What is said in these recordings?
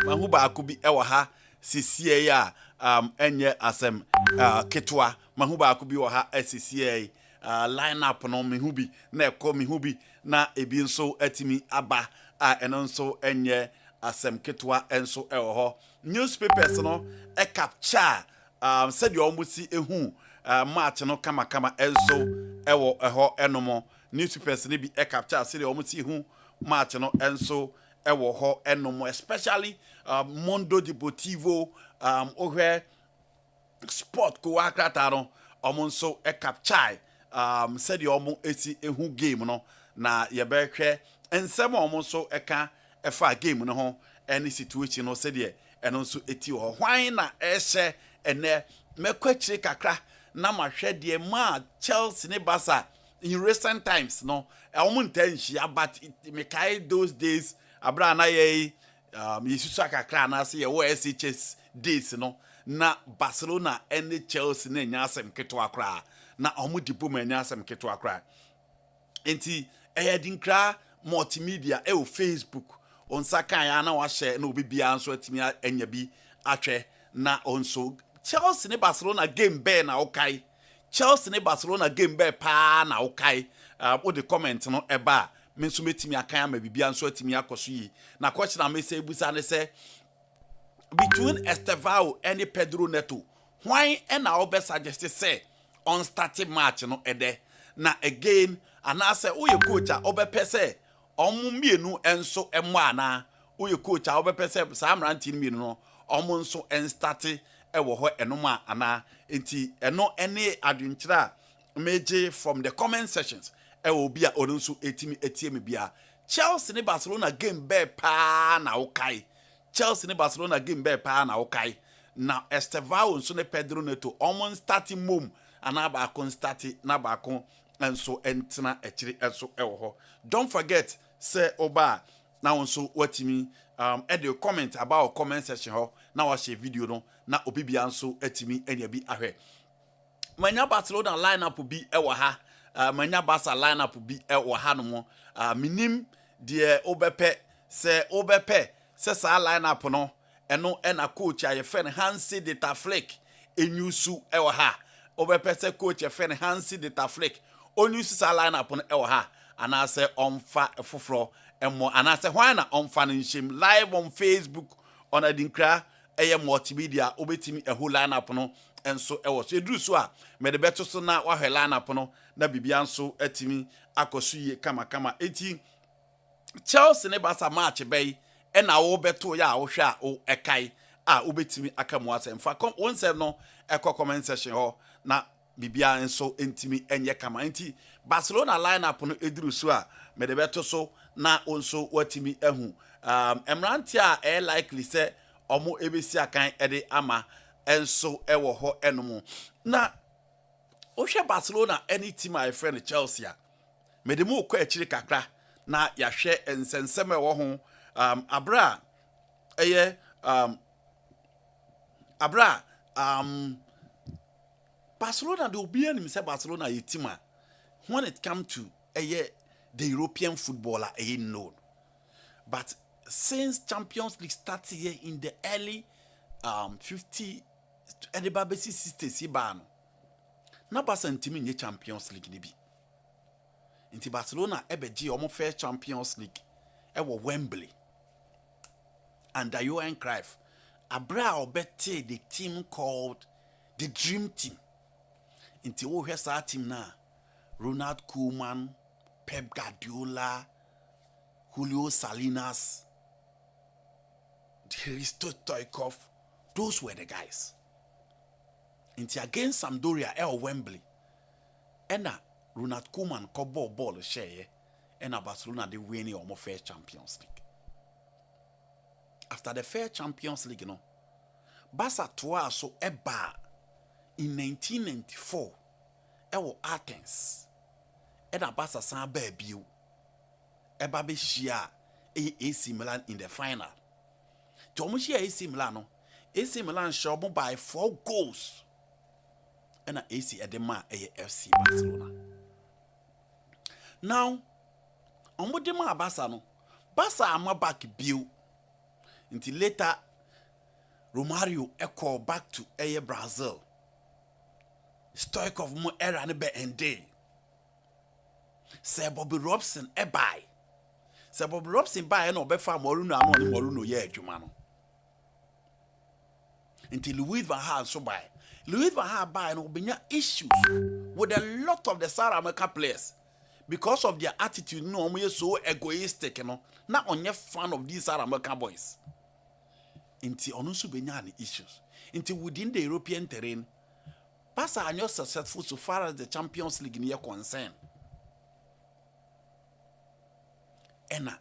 mahu baako bi ɛwɔ ha sisie ya enye asem ketwa mahu baako bi wɔ ha sisie line up no mehu bi na ɛkɔ mehu bi na ebi nso atimi aba ɛno nso enye asem ketwa enso ɛwɔ hɔ newspapers no capture said you almost see ehu match no kama enso ɛwɔ ɛhɔ ɛnomo newspapers ni bi capture said you almost see ehu match no enso ewo ho enomo especially Mondo Deportivo ohwe sport ko akrata no omonso capture said you omo eti ehu game no na ye be hwe ensem omonso eka efa game no ho any situation no said ye eno nso eti ho hwan na ehye ene mekwachire kakra na mahwe de ma Chelsea ne Barca in recent times no omuntanhia but me kai those days abra na ye yesusu akakra na se ye wo SHS days no na Barcelona and Chelsea na nya asem keto akra na omudipo ma nya asem keto akra enti Adinkra multimedia o Facebook on sakan ya na wa share na obibia nso atimi anya bi atwe na onso Chelsea ne Barcelona game be na okay Chelsea ne Barcelona game be pa na okay o the comment no eba me nso metimi akan ama bibia nso atimi akoso yi na coach na me say busa ne say between Estevao and Pedro Neto why and na obe suggest say on starting match no ede na again anase wo ye coach a obe pese omu mienu enso emo ana wo ye coach a obe pese sa amranti mienu no omu nso en start ewo ho enoma ana enti eno ene adwenkyira meje from the comment sections ewo bia ono nso etimi etiem bia Chelsea ne Barcelona game be pa na okay Chelsea ne Barcelona game be pa na okay na Estevao nso ne Pedro Neto omon starting mom ana ba kon start na ba kon enso entina ekiri enso ewo ho don't forget say oba na nso watimi e dey comment about comment section ho na wa share video no na obibia nso atimi enya bi ahwe manya Barcelona lineup bi ewo ha manya Barca lineup bi ewo ha no mo minim de obepe se sa lineup no eno na coach ayefen Hansi de Taflick enyusu ewo ha obepe se coach ayefen Hansi de Taflick onyusu sa lineup no ewo ha ana se onfa foforo emo ana se hwan na onfa no nhyem live on Facebook on Adinkra multimedia obetimi eho lineup no enso ewo so eduru so a me de beto so na wa hwe lineup no na bibia nso atimi akoso ye kama eti Chelsea ne Barca match bay e na wo beto ya wo hwe a wo ekai a obetimi akamu asem fa won sem no ekọ comment section ho na bibia nso entimi enye kama enti Barcelona lineup no eduru so a me de beto so na onso watimi ehu emranti a likely say omo ebesi akan ede ama enso ewo ho enomo na ohwe Barcelona any team my friend Chelsea me de mo kwa akiri kakra na ya hwe ensensem ewo ho abra eye abra Barcelona do be any say Barcelona ye team when it come to the European footballer known but since Champions League started here in the early 50 and the babesi 60s ban na Barca ntimi nye Champions League ni bi inti Barcelona ebeji omo first Champions League ewo Wembley and Johan Cruyff abra obete the team called the Dream Team inti wo hwe sa team na Ronald Koeman, Pep Guardiola, Julio Salinas, Hristo Stoichkov, those were the guys. Inti against Sampdoria Wembley. Ena Ronald Koeman kobo ball share ena Barcelona they win the first Champions League. After the first Champions League, Barca toa so eba in 1994 ewo Athens. Ena Barca san ba biu. Eba be shia AC Milan in the final. Tomushi AC Milan no. AC Milan show by 4 goals. And AC Edema FC Barcelona. Now, Omodema Barca no. Barca ama back bill. Until later, Romario echo back to Brazil. Stoichkov mo era ne be ende. Sir Bobby Robson buy. Sir Bobby Robson buy no be fa Moruno ano ne Moruno ye adwuma no. Until Louis Van Gaal so buy. Louis Van Gaal buy no benya issues with a lot of the South American players because of their attitude. No, omo so egoistic, you know. Not only fan of these South American boys. Until ono so benya the issues. Until within the European terrain, Barca are not successful so far as the Champions League is concerned. Ena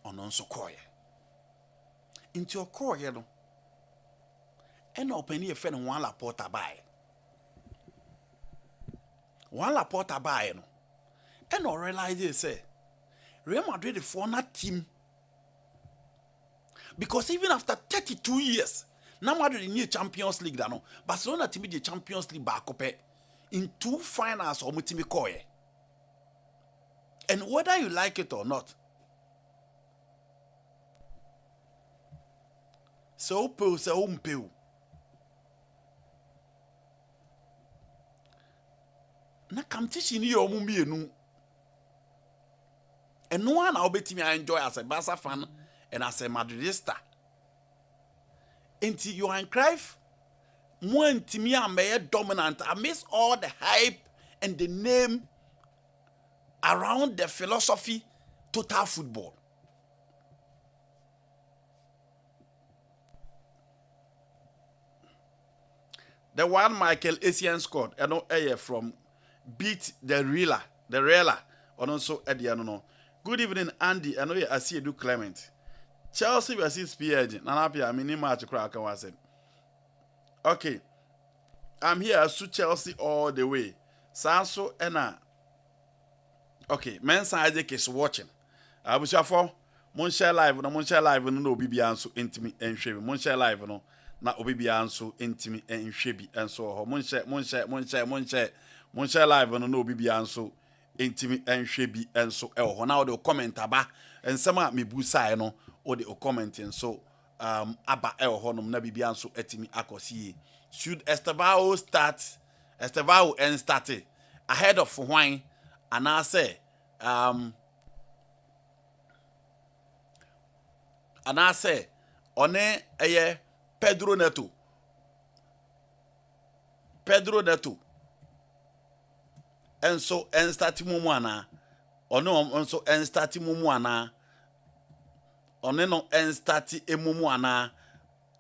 ono so koye. Into koye no. Ena openi e friend Juan Laporta buy. Juan Laporta buy no. Ena realize say Real Madrid for that team. Because even after 32 years, now Madrid in the Champions League no. Barcelona team the Champions League back up in 2 finals or team koye. And whether you like it or not, so umpeu. Na competition ni omu mienu. And no one I'll bet me I enjoy as a Barca fan and as a Madridista. Until you and Cruyff, more me am dominant amidst all the hype and the name around the philosophy total football. The one Michael Essien scored, I know from beat the Reala, and also Eddie no. Good evening, Andy. I know I see you do Clement. Chelsea versus PSG. Nanapia, mini match crack was it. Okay. I'm here to Chelsea all the way. Sanso Ena. Okay, Mensa Isaac is watching. I was for Monshare Live, no Monshare Live, no Bibianso intimate and shabby. Monshare Live, no, not Obibianso intimate and shabby, and so Monshare Live, no Bibianso intimate and shabby, and so now the comment about and some at me busa no or the commenting so Abba El Honum Nabibianso etimi akosi. Should Estevao start? Estevao and started ahead of wine. And I say, on a Pedro Neto. And so, and starting Mumuana, or no, so and starting Mumuana, or no, and starting a Mumuana,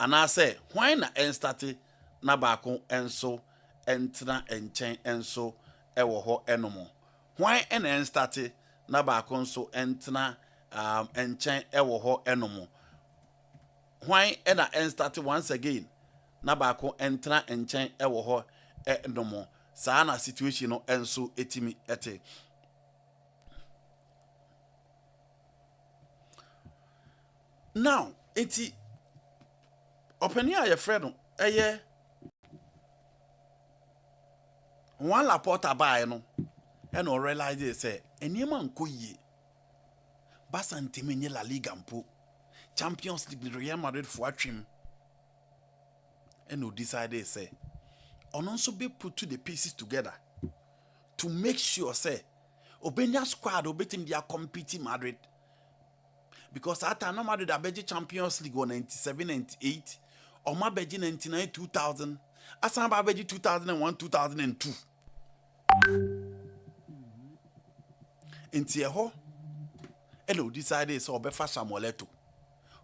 and I say, why not and starting Nabako, and so, and Tina and Chain, and so, Ewo Enomo. Why en started na ba konso entna enchen ewo ho enomo. Why en started once again na ba kon entna enchen ewo ho enomo. Sa na situation no enso etimi ete. Now, eti openi aye friend no eye Juan Laporta buy no. And I realize they say, any man ko ye. Barca ntimi La Liga mpo. Champions League Real Madrid for trim. And we decided say, on also be put to the pieces together to make sure say, Obenya squad obetim they are competing Madrid. Because at no Madrid abeji Champions League 97, 98, or ma beji 99, 2000, asan ba beji 2001, 2002. Inti eho eno decided so obefa Samuel Eto'o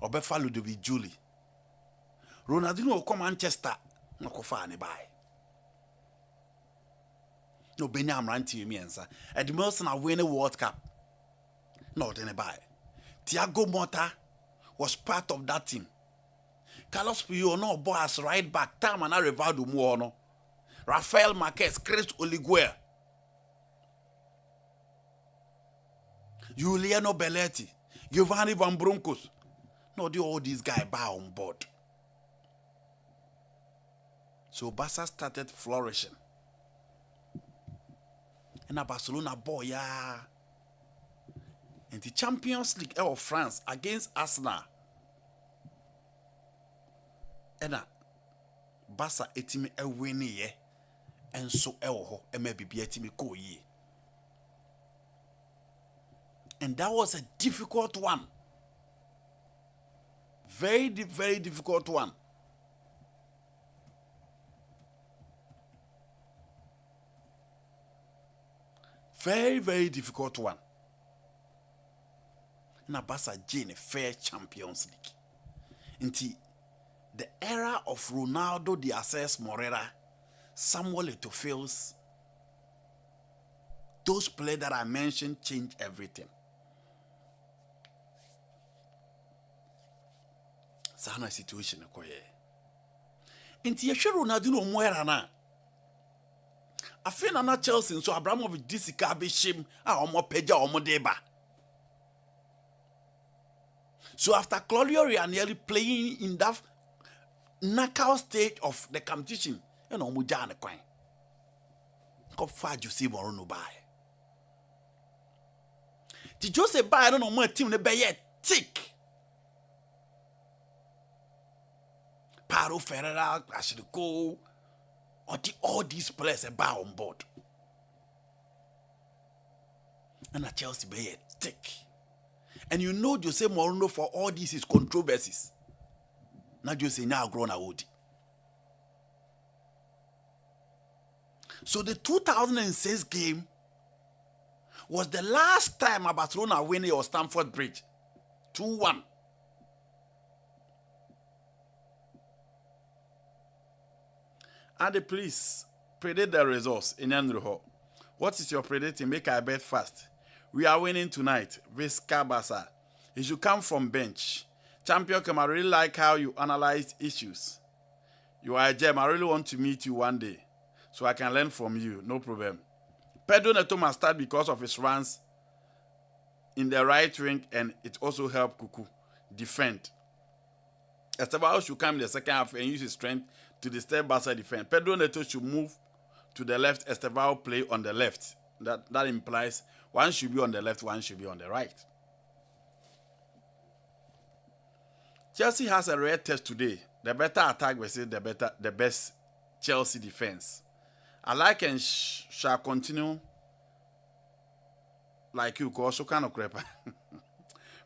obefa Ludovic Julie Ronaldinho come Manchester no kofa ne buy no benya amranti emiensa Edmilson have win a World Cup no didn't buy. Thiago Motta was part of that team. Carlos Puyol no boy as right back time and Rivaldo Muono Rafael Marquez Chris Oliguer Giuliano Belletti, Giovanni Van Bronckhorst. No, all these guys buy on board. So Barca started flourishing. And a Barcelona boy, yeah. In the Champions League of France against Arsenal, ena Basa etimi ewini ye enso ewo ema bibi etimi ko yi. And that was a difficult one. Very difficult one. Very difficult one. Na Basa Jane fair Champions League. Inti the era of Ronaldo, the Access Morera, Samuel Eto'o, those players that I mentioned changed everything. Sana situation koye. Inti yeshe Ronaldo no mwera na. Afina na Chelsea so Abramovich disika be shame a omo peja omo deba. So after Claudio Ranieri playing in that knockout stage of the competition, you know, Mujane Quine. Come far you see more no buy. Did you say buy? I don't know my team the bay yet tick. Paro Ferreira, I should go. All these players are buy on board. And at Chelsea bay yet tick. And you know Jose Mourinho for all these his controversies. Now Jose now grown old. So the 2006 game was the last time Barcelona winning or Stamford Bridge. 2-1. And please predict the results in Andrew. What is your predicting? Make I bet fast. We are winning tonight. Visca Basa. You should come from bench. Champion Kem, I really like how you analyze issues. You are a gem. I really want to meet you one day so I can learn from you. No problem. Pedro Neto must start because of his runs in the right wing, and it also helped Kuku defend. Esteban should come in the second half and use his strength to disturb Barca defense. Pedro Neto should move to the left. Esteban play on the left. That implies one should be on the left, one should be on the right. Chelsea has a rare test today. The better attack versus the best Chelsea defense. I like and shall continue like you, cause so kind of crap.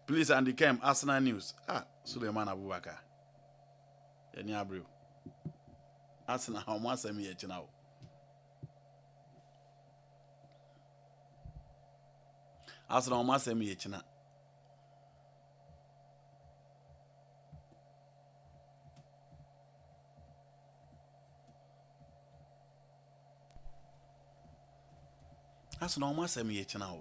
Please, Andy KERM, Arsenal News. Suleiman Abubakar. Any Abreu. Arsenal, how much am I now? Arsenal, how much am I now? Arsenal, how much am I now?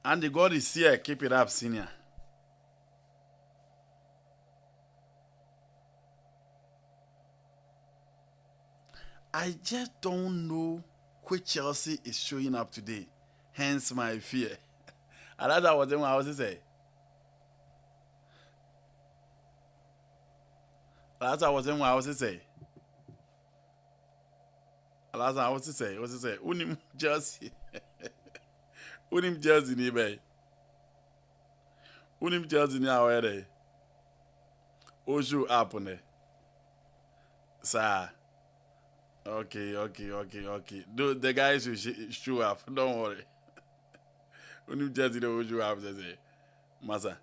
And the God is here. Keep it up, senior. I just don't know which Chelsea is showing up today. Hence my fear. And that's what I was saying. That's what I was saying. That's what I was saying. What's it say? Unim Chelsea. Unim Chelsea ni bay. Unim Chelsea ni awere. Oju apone. Sir. Okay. The guys will show up. Don't worry. Unim Chelsea no oju up say. Masa.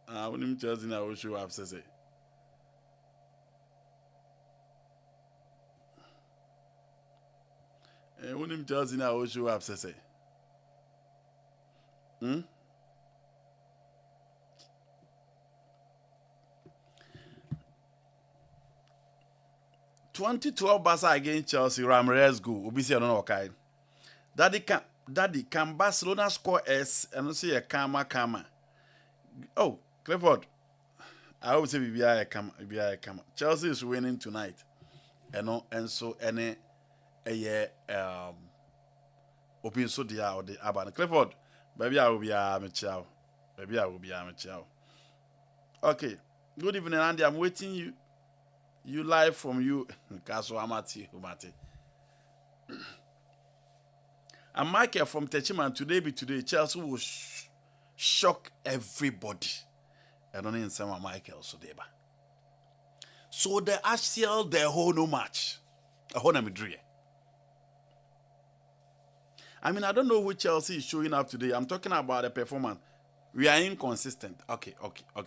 Unim Chelsea na oju up say. Unim Chelsea na oju up say. 2012 Barca against Chelsea, Ramirez goal. Obisi no okay. Daddy can Barcelona score S and say a kama. Oh, Clifford. I hope say BBI kama. Chelsea is winning tonight. And so any a year open so dia or the Aban. Clifford, baby I will be a chow. Okay. Good evening, Andy. I'm waiting you live from you. Kaso Amati. And Michael from Techiman today, Chelsea will shock everybody. I don't know some Michael so deba. So the actual the whole no match. A whole Madrid. I mean, I don't know who Chelsea is showing up today. I'm talking about the performance. We are inconsistent. Okay.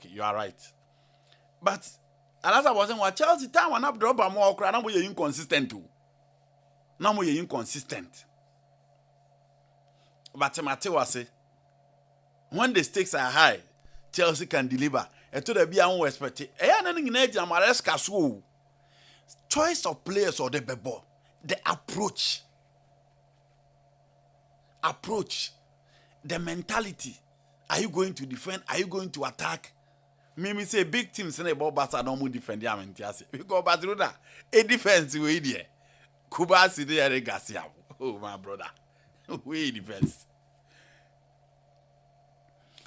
You are right. But as I was saying, what Chelsea time one up drop more cry. Now we are inconsistent too. Now we are inconsistent. But Mateo say, when the stakes are high, Chelsea can deliver. And to the be unexpected. Choice of players or the bebo, the approach, the mentality. Are you going to defend? Are you going to attack? Maybe say big teams in the ball, but I don't defend. Because Barcelona, a defense we there. Kuba City and Garcia. Oh my brother, we defense.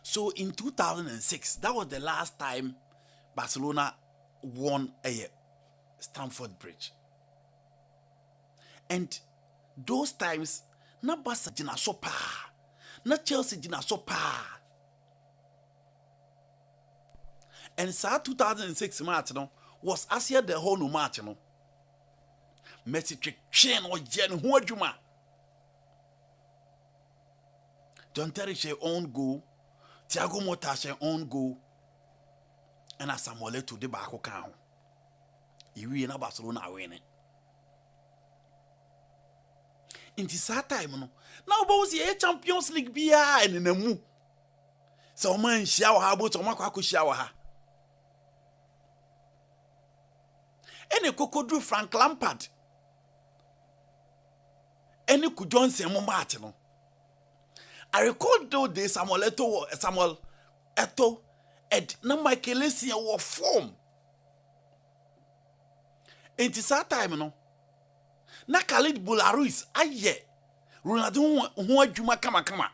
So in 2006, that was the last time Barcelona won a Stamford Bridge. And those times, not Barca did not so pa, not Chelsea did not so pa. And so 2006 match was as yet the whole new match. Messi chain or Jen Huajuma. John Terry own goal. Thiago Motta own goal. And as Samuel to the back account. You win a Barcelona winning. In this time, now both the Champions League be and in the move. So man shower how about Omako shower her. Any Coco drew Frank Lampard. Any could Johnson Martin. I recall those days Samuel Eto, and no Michael were form. In this time, na Khalid Boularouz aye Ronaldo ho adwuma kama.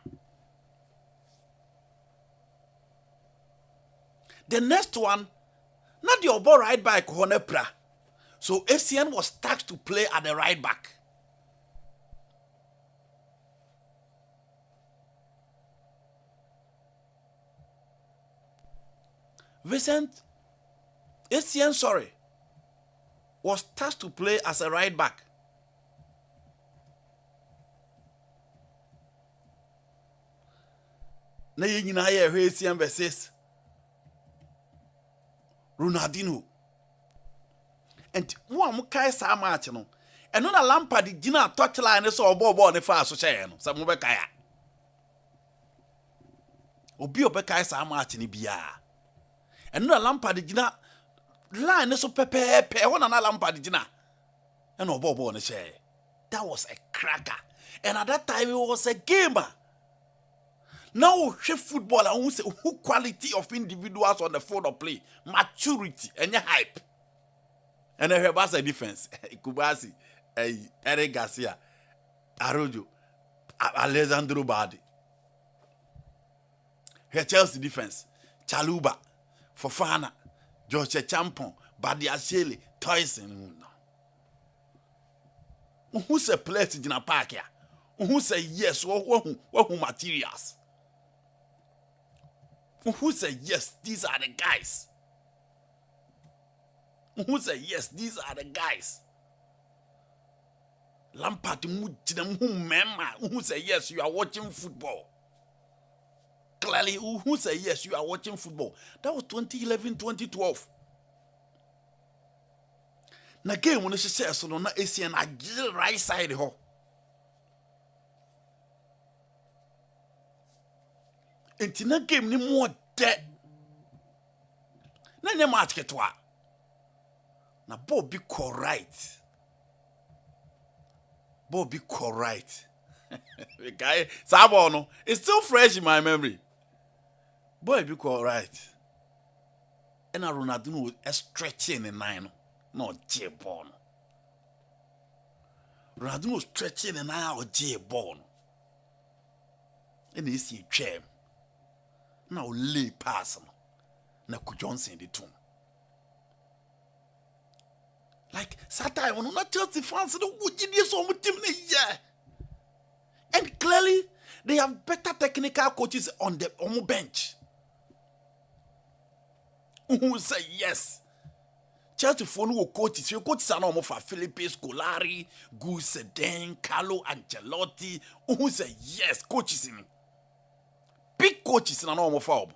The next one, not the obo right back Honepra. So ACN was tasked to play at the right back. Vincent ACN was tasked to play as a right back. Na yina ye ACN versus Ronaldinho. And one kai sa match no. And no na Lampard gina touchline so obo ne fa so che no. Samu be kaya. Obi obekai sa match ni bia. And no Lampard gina line so pepe ho na Lampard gina. And obo ne che. That was a cracker. And at that time it was a gamer. Now, football, I won't say who quality of individuals on the field of play, maturity, and your hype. And then have a defense. Kubasi, Eric Garcia, Arojo, Alessandro Badi. Her Chelsea defense, Chaluba, Fofana, George Champon, Badiashile, Tyson. Who's a place in a park here? Who say yes, who materials? Who say yes, these are the guys? Who say yes, these are the guys? Lampard who say yes, you are watching football. Clearly, who say yes, you are watching football. That was 2011, 2012. Na game when she says so na ACN a right side ho. Enti na game ni mo de na nya match ketwa na Bobby correct the guy Sabo no it's still fresh in my memory. Bobby correct and Ronaldo was stretching in nine no J-ball. Ronaldo was stretching in nine or J-ball and he see chair. Now lay pass na ku Johnson the tomb. Like Saturday when not Chelsea fans no would you so much team yeah. And clearly, they have better technical coaches on the bench who say yes. Chelsea for no coaches. Your coaches are not for Felipe Scolari, Gus Den, Carlo Ancelotti. Who say yes, coaches in big coaches are not for.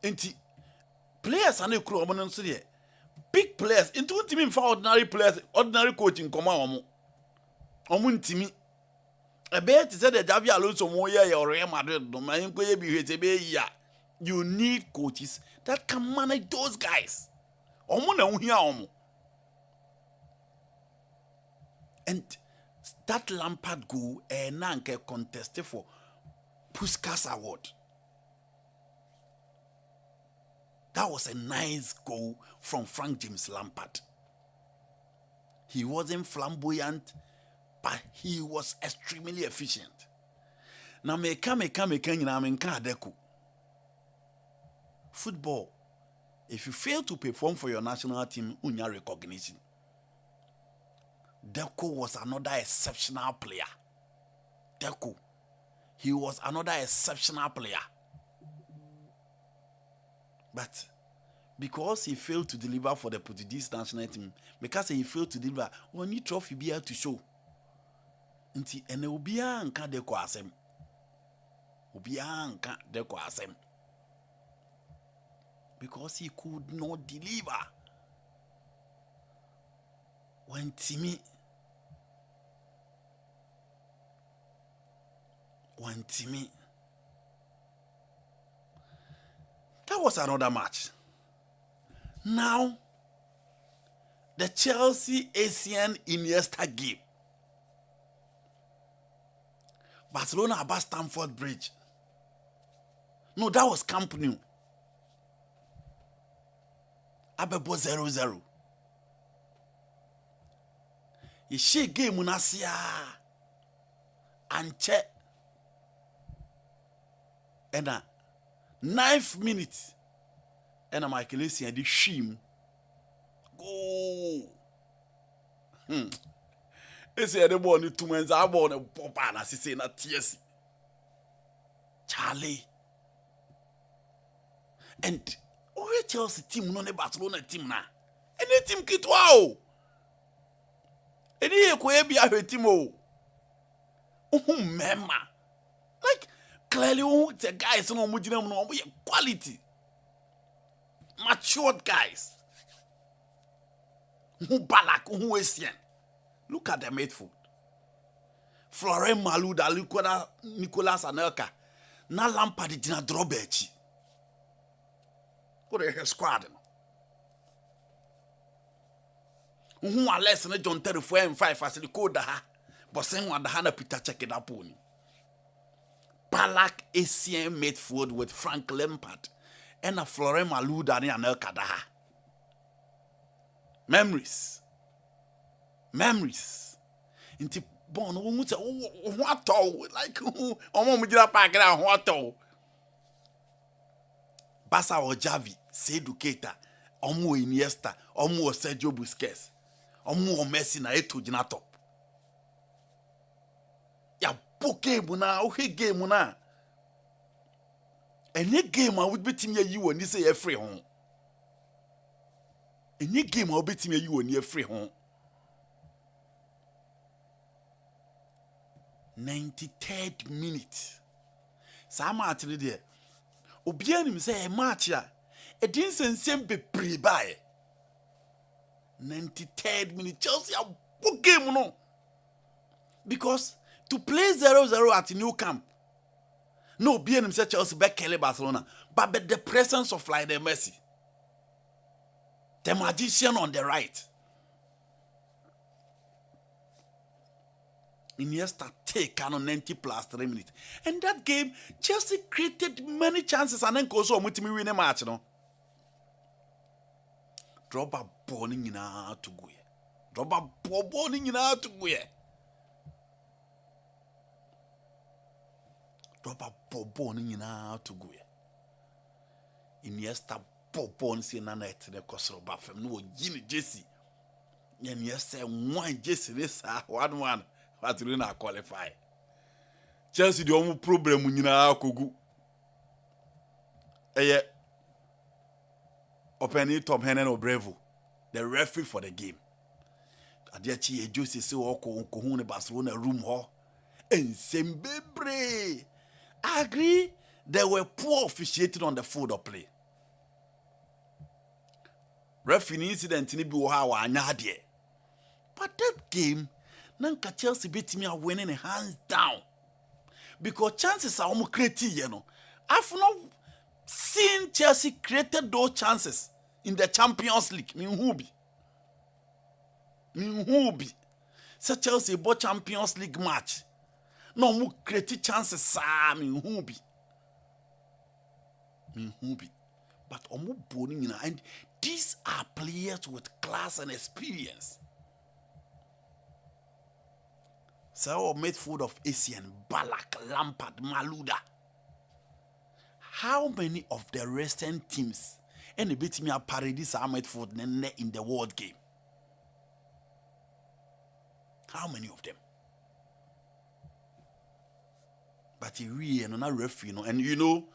And players are not common. Big players. Into team for ordinary players, ordinary coaching come on. Omun timi. A bet said that Javi Alonso mo ya or Real Madrid. No man go be ya. You need coaches that can manage those guys. And that Lampard goal nanke contested for Puskas Award. That was a nice goal from Frank James Lampard. He wasn't flamboyant, but he was extremely efficient. Now football, if you fail to perform for your national team, unya recognition. Deco was another exceptional player. Deco, he was another exceptional player. But because he failed to deliver for the Portuguese national team, because he failed to deliver, we need trophy be able to show. Nti ene obia nka Deco asem. Obia nka Deco asem. Because he could not deliver. When Timmy that was another match. Now the Chelsea Asian Iniesta game. Barcelona about Stamford Bridge. No, that was Camp Nou. Abebo 0-0. Ye game munasia anche and 9th minute and Michael Essien di shim go ese de ball ni tumenza ball na popa na sise na TS Charlie. And Chelsea team no ne Barcelona team na any team kitwa o any ekwe bia hwe team o mema like clearly the guys no mo gina no quality matured guys who Balak who Essien. Look at the midfield. Florent Malouda, Nicolas Anelka, na Lampard dina drobechi. What a squad. Who are less than John Terry 4 and 5 as the code ha, but same one the Hannah Peter check it up on. Balak Essien midfield with Frank Lampard and a Florent Malouda and Anelka daha. Memories. Inti bon we say what like omo mujira park na what Basa or Javi, Seydou Keita, omo Iniesta, omo Sergio Busquets, omo Messi na eto jina top. Ya poke muna, ohe game muna. Any game I would be team you and you say free home. Any game I'll be team you and you free home. 93rd minute. Sama atili there. Obiani mi say match ya. E din sensem be pre by. 93rd minute. Chelsea a book game no. Because to play 0-0 at New Camp. No, Obiani say Chelsea back Kelly Barcelona. But the presence of Lionel Messi. The magician on the right. Iniesta take on 90 plus 3 minutes. And that game, Chelsea created many chances and then goes on with me win a match, no? Drop a bowling in our to go. Drop a bowling in our to go. Drop a bowling in our to go. Iniesta bowling in a night in the cost of Buffum. No, Jimmy Jesse. And yes, one Jesse, this one. Barcelona qualify. Chelsea the only problem nyina akogu. Eye opening Tom Henen Obrevo, the referee for the game. Adiachi Ejosi se woko nkohu ne Barcelona room ho. Ensembebre. I agree they were poor officiating on the field of play. Referee incident ni bi wo ha wa anya de. But that game, Nanka Chelsea beat me winning hands down. Because chances are almost creative, you know. I've not seen Chelsea created those chances in the Champions League. Minhubi. So Chelsea bought Champions League match. No more creative chances, Minhubi. But omo boning, and these are players with class and experience. So midfield of Asian, Balak, Lampard, Maluda. How many of the recent teams and the beat me a paradise are midfield in the world game? How many of them? But he really no referee, and you know,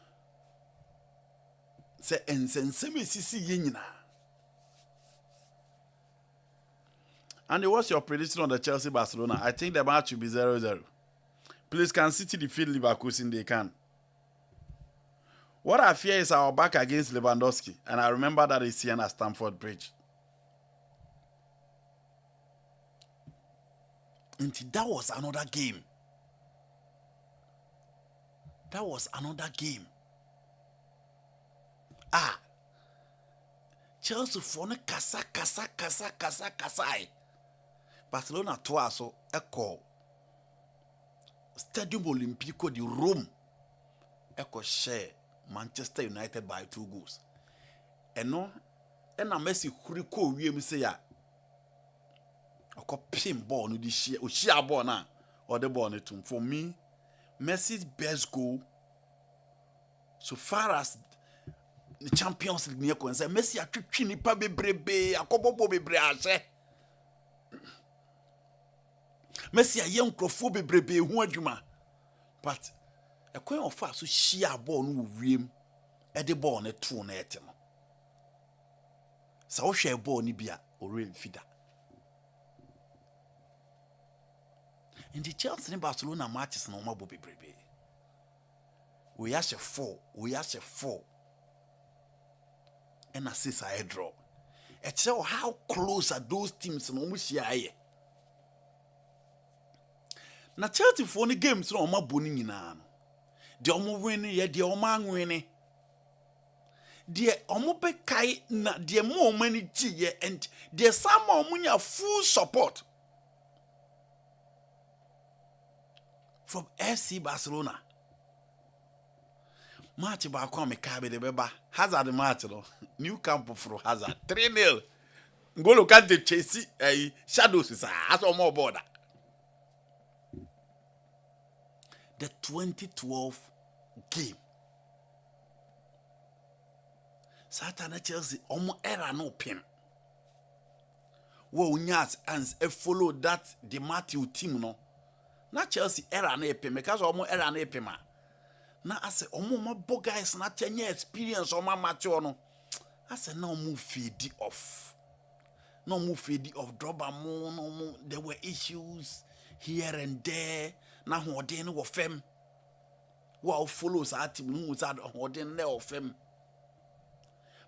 say and Andy, what's your prediction on the Chelsea Barcelona? I think the match will be 0-0. Please, can City defeat Leverkusen? They can. What I fear is our back against Lewandowski, and I remember that it's here at Stamford Bridge. And that was another game. Chelsea for ne kasa. Barcelona twice so echo Stadium Olimpico di Rome echo share Manchester United by 2 goals. Eno na Messi kuriko wiem say ya oko pin ball no di share ball na or the ball netum. For me, Messi's best goal so far as the Champions League near concern, Messi atwitwi nipa bebrebe akobobo bebre ase. Messi a young crofo bebrebe hu adwuma. But a coin of fast so share ball no wiem e de ball na to na ete no. Sa wo hwe ball ni bia o real fida. In the Chelsea and Barcelona matches no mabo bebrebe. We have 4. And assist a draw. It show how close are those teams no mu share. Na Chelsea for the games no ma boni nyina no. De omo win ye de omo anwene. De omo be kai na de mo mani ti ye and de some omo nya full support from FC Barcelona. Match ba kwa me ka be de beba. Hazard match no. New camp for Hazard 3-0. Ngolo kante Chelsea shadows is as more border. The 2012 game. Satana Chelsea omo era no pin. Wo unyas and follow that the Matthew team no. Na Chelsea era na pin because omo era na pin ma. Na ase omo mabo guys na tenye experience omo mature no. Ase na omo fade off. No move fade off drop no there were issues here and there. Na hoden wo fem. Wo follows our team no sad hoden na wo fem.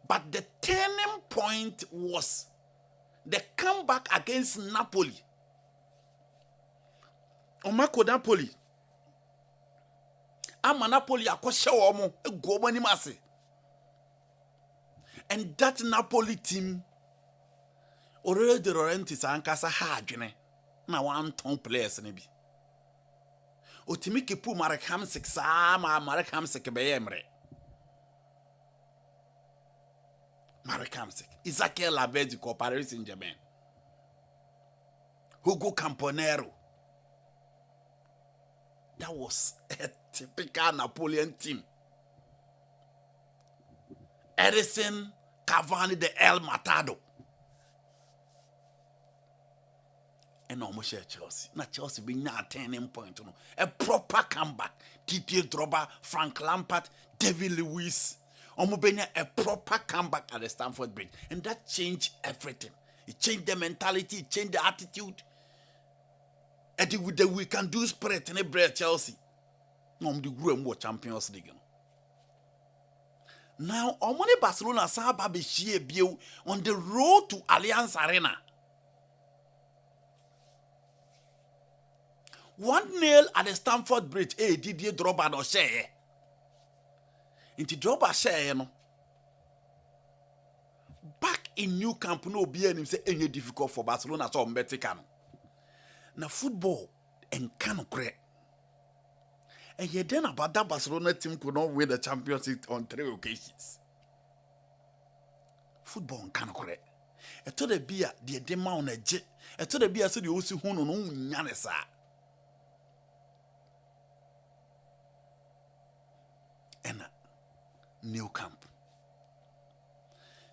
But the turning point was the comeback against Napoli. Omako Napoli. Ama Napoli akoshe omo egu omo ni mase. And that Napoli team already De Laurentiis ankasa ha adwene na one ton players ne bi. Otimi kepu Marek Hamsik sa ma Marek Hamsik be yemre. Marek Hamsik, Ezekiel Lavezzi ko Paris Saint-Germain. Hugo Camponero. That was a typical Napoleon team. Edison Cavani de El Matado. and almost share Chelsea. Now Chelsea being now 10 point. A proper comeback. Didier Drogba, Frank Lampard, David Lewis. Omubenya a proper comeback at the Stamford Bridge. And that changed everything. It changed the mentality, it changed the attitude. And with the we can do spirit in a bread Chelsea. No, the grew more Champions League. Now, Omoni Barcelona Saba Bishie Bio on the road to Allianz Arena. 1-0 at the Stamford Bridge. Hey, Didier Drogba no share. Into Drogba share, you know. Back in New Camp, no be any say any difficult for Barcelona so Mexican. Now football and can correct. And yet then about that Barcelona team could not win the Champions League on 3 occasions. Football and can correct. I told the beer the dema on a jet. I told the beer so the also who no nyanesa. And New Camp.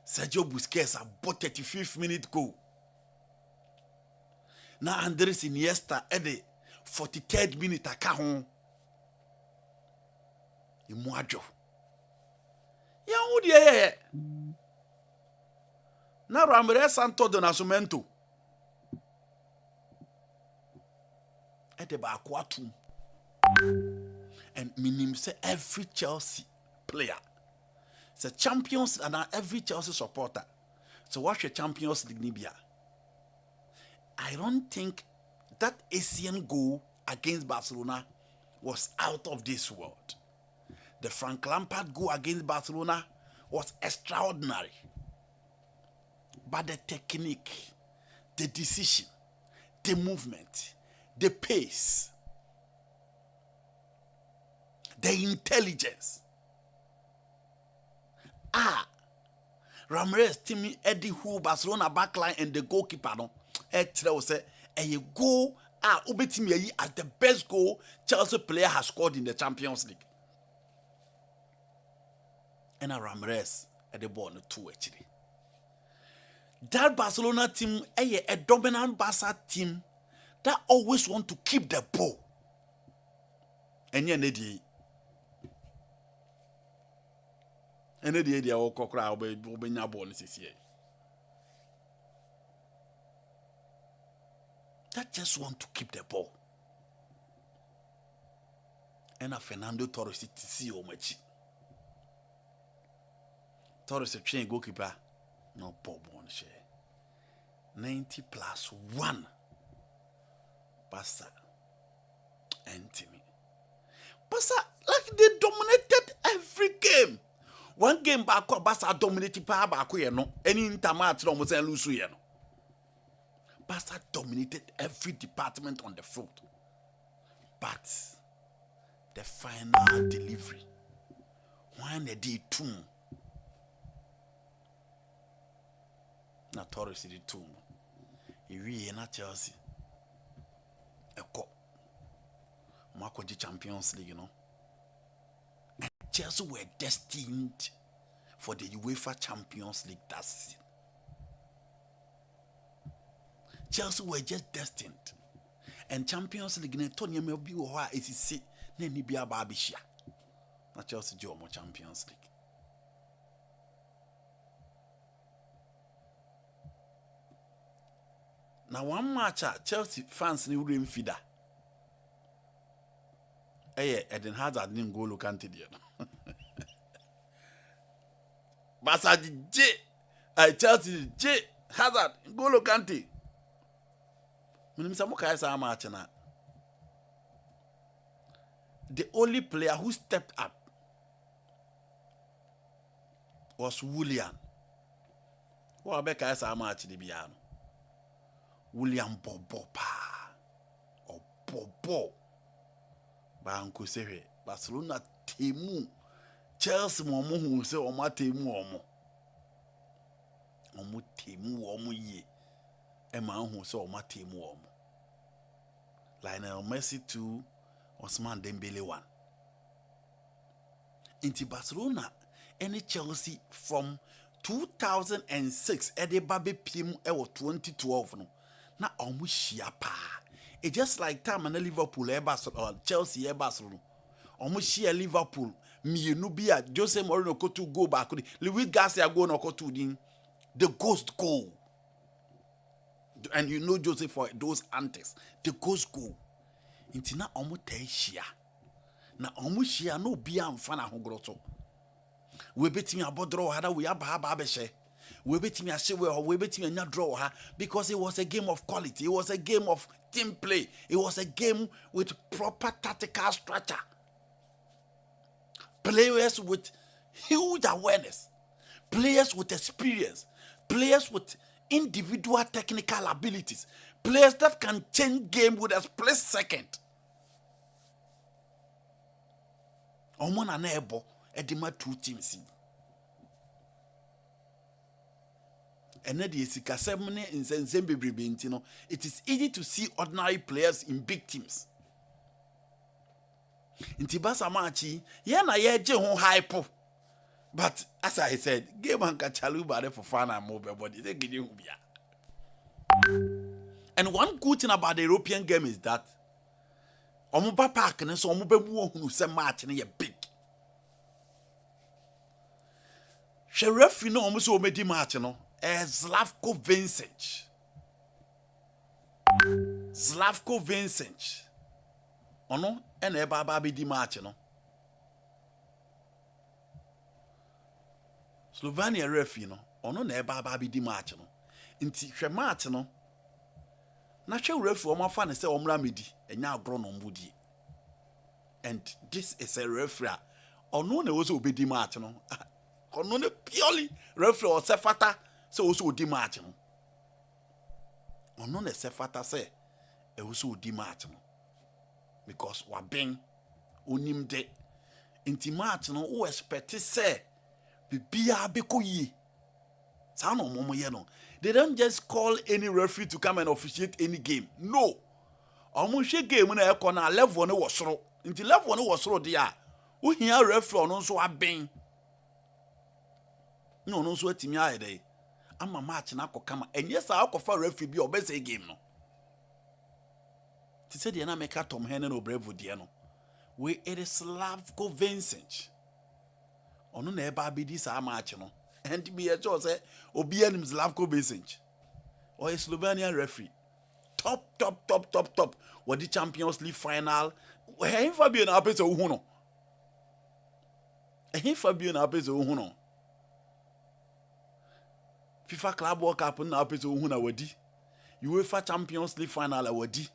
Sergio Busquets about 35th minute goal. Now Andres Iniesta at the 43rd minute akahon. Imuajo. Ya udi ye. Na Ramirez Santo do Nascimento. At the back and minim say every Chelsea player. It's a Champions and every Chelsea supporter. So watch your Champions League Libya. I don't think that Asian goal against Barcelona was out of this world. The Frank Lampard goal against Barcelona was extraordinary. But the technique, the decision, the movement, the pace, the intelligence. Ramirez Timmy Eddie who Barcelona backline and the goalkeeper no say a goal ubetimi as the best goal Chelsea player has scored in the Champions League. And Ramirez at the ball no 2 actually. That Barcelona team a dominant Barca team that always want to keep the ball. And you need and the idea of Kokra Obenya ball this year. That just want to keep the ball. And Fernando Torres to see how much. Torres a train goalkeeper. No ball on share. 90+1. Barca and Timmy. Barca like they dominated every game. One game back, Barca dominated power back here, no. Any intermatch no almost lose here, no. Barca dominated every department on the field. But the final delivery, when they did 2, na Torres did 2. He really na Chelsea. Eko. Marco the Champions League, you know. Chelsea were destined for the UEFA Champions League that season. Chelsea were just destined. And Champions League, Tony Melby or ACC, Nenibia Babishia. Not Chelsea Jomo Champions League. Now, one match, Chelsea fans ni uri mfida. Eden Hazard didn't go look anti there. Barca J, Chelsea J, Hazard, go look anti. The only player who stepped up was William. What about Kaisa match the Biano? William Bobo pa or Bobo. Banco Sehe, Barcelona Temu, Chelsea Momo who say Oma Temu Omo Temu Omo ye, a man who saw Oma Temu Omo. Lionel Messi 2, Osman Dembele 1. Into Barcelona, any Chelsea from 2006, Ede Babe PM 2012 no. na omu shia pa. It's just like time and Liverpool or Chelsea Barcelona. Omu shia Liverpool. Mienu bia Jose Mourinho ko to go back. Luis Garcia go no ko to din. The ghost go. And you know Jose for those antics. The ghost go. Inti na omu te shia. Na omu shia no bia mfana ho grosso. We betimi abodro hada we aba beshe. We betimi ashewe or we betimi anya draw ha because it was a game of quality. It was a game of team play. It was a game with proper tactical structure. Players with huge awareness. Players with experience. Players with individual technical abilities. Players that can change game with a split second. Omona na ebo edima two teams. And then the Sikasem in Zembebrebintino, it is easy to see ordinary players in big teams. In Tibasa Machi, yana yeje hon hypo. But as I said, game and kachalu for fun and mobile body. They give you. And one good thing about the European game is that Omuba Park and so Omuba who say match and big. Sheriff, you know, almost omedi match, you know. Slavko Vincic. Slavko Vincic. Ono and eba baby di match, you know. Slovenia ref, you know. Ono na eba baby di match, you know. Inti she match, you know. Na she ref omo fan say omra medi enya agro no mbudi. And this is a referee. Ono na also obedi match, you know. Ono na purely referee or sefata. So also di match no. Ono na sefata say e also di match no. Because wa ben onim de inti match no o expect say bibia bekoyi. Sa no momo ye no. They don't just call any referee to come and officiate any game. No. Omo hwe game na e ko na level no wo soro. Inti level no wo soro de a wo hia referee no so aben. No so atimi aye dey. Ama match na akokama enye sa akofa referee bi obese game no ti said na make Tom Hene no Bravo die no we it is Slavko Vincic ono na eba abedi sa match no and be sure say obi anim Slavko Vincic or a Slovenian referee top what the Champions League final him Fabio na apese ohu no him Fabio na apese ohu no FIFA Club World Cup na apese ohu na wadi UEFA Champions League final wadi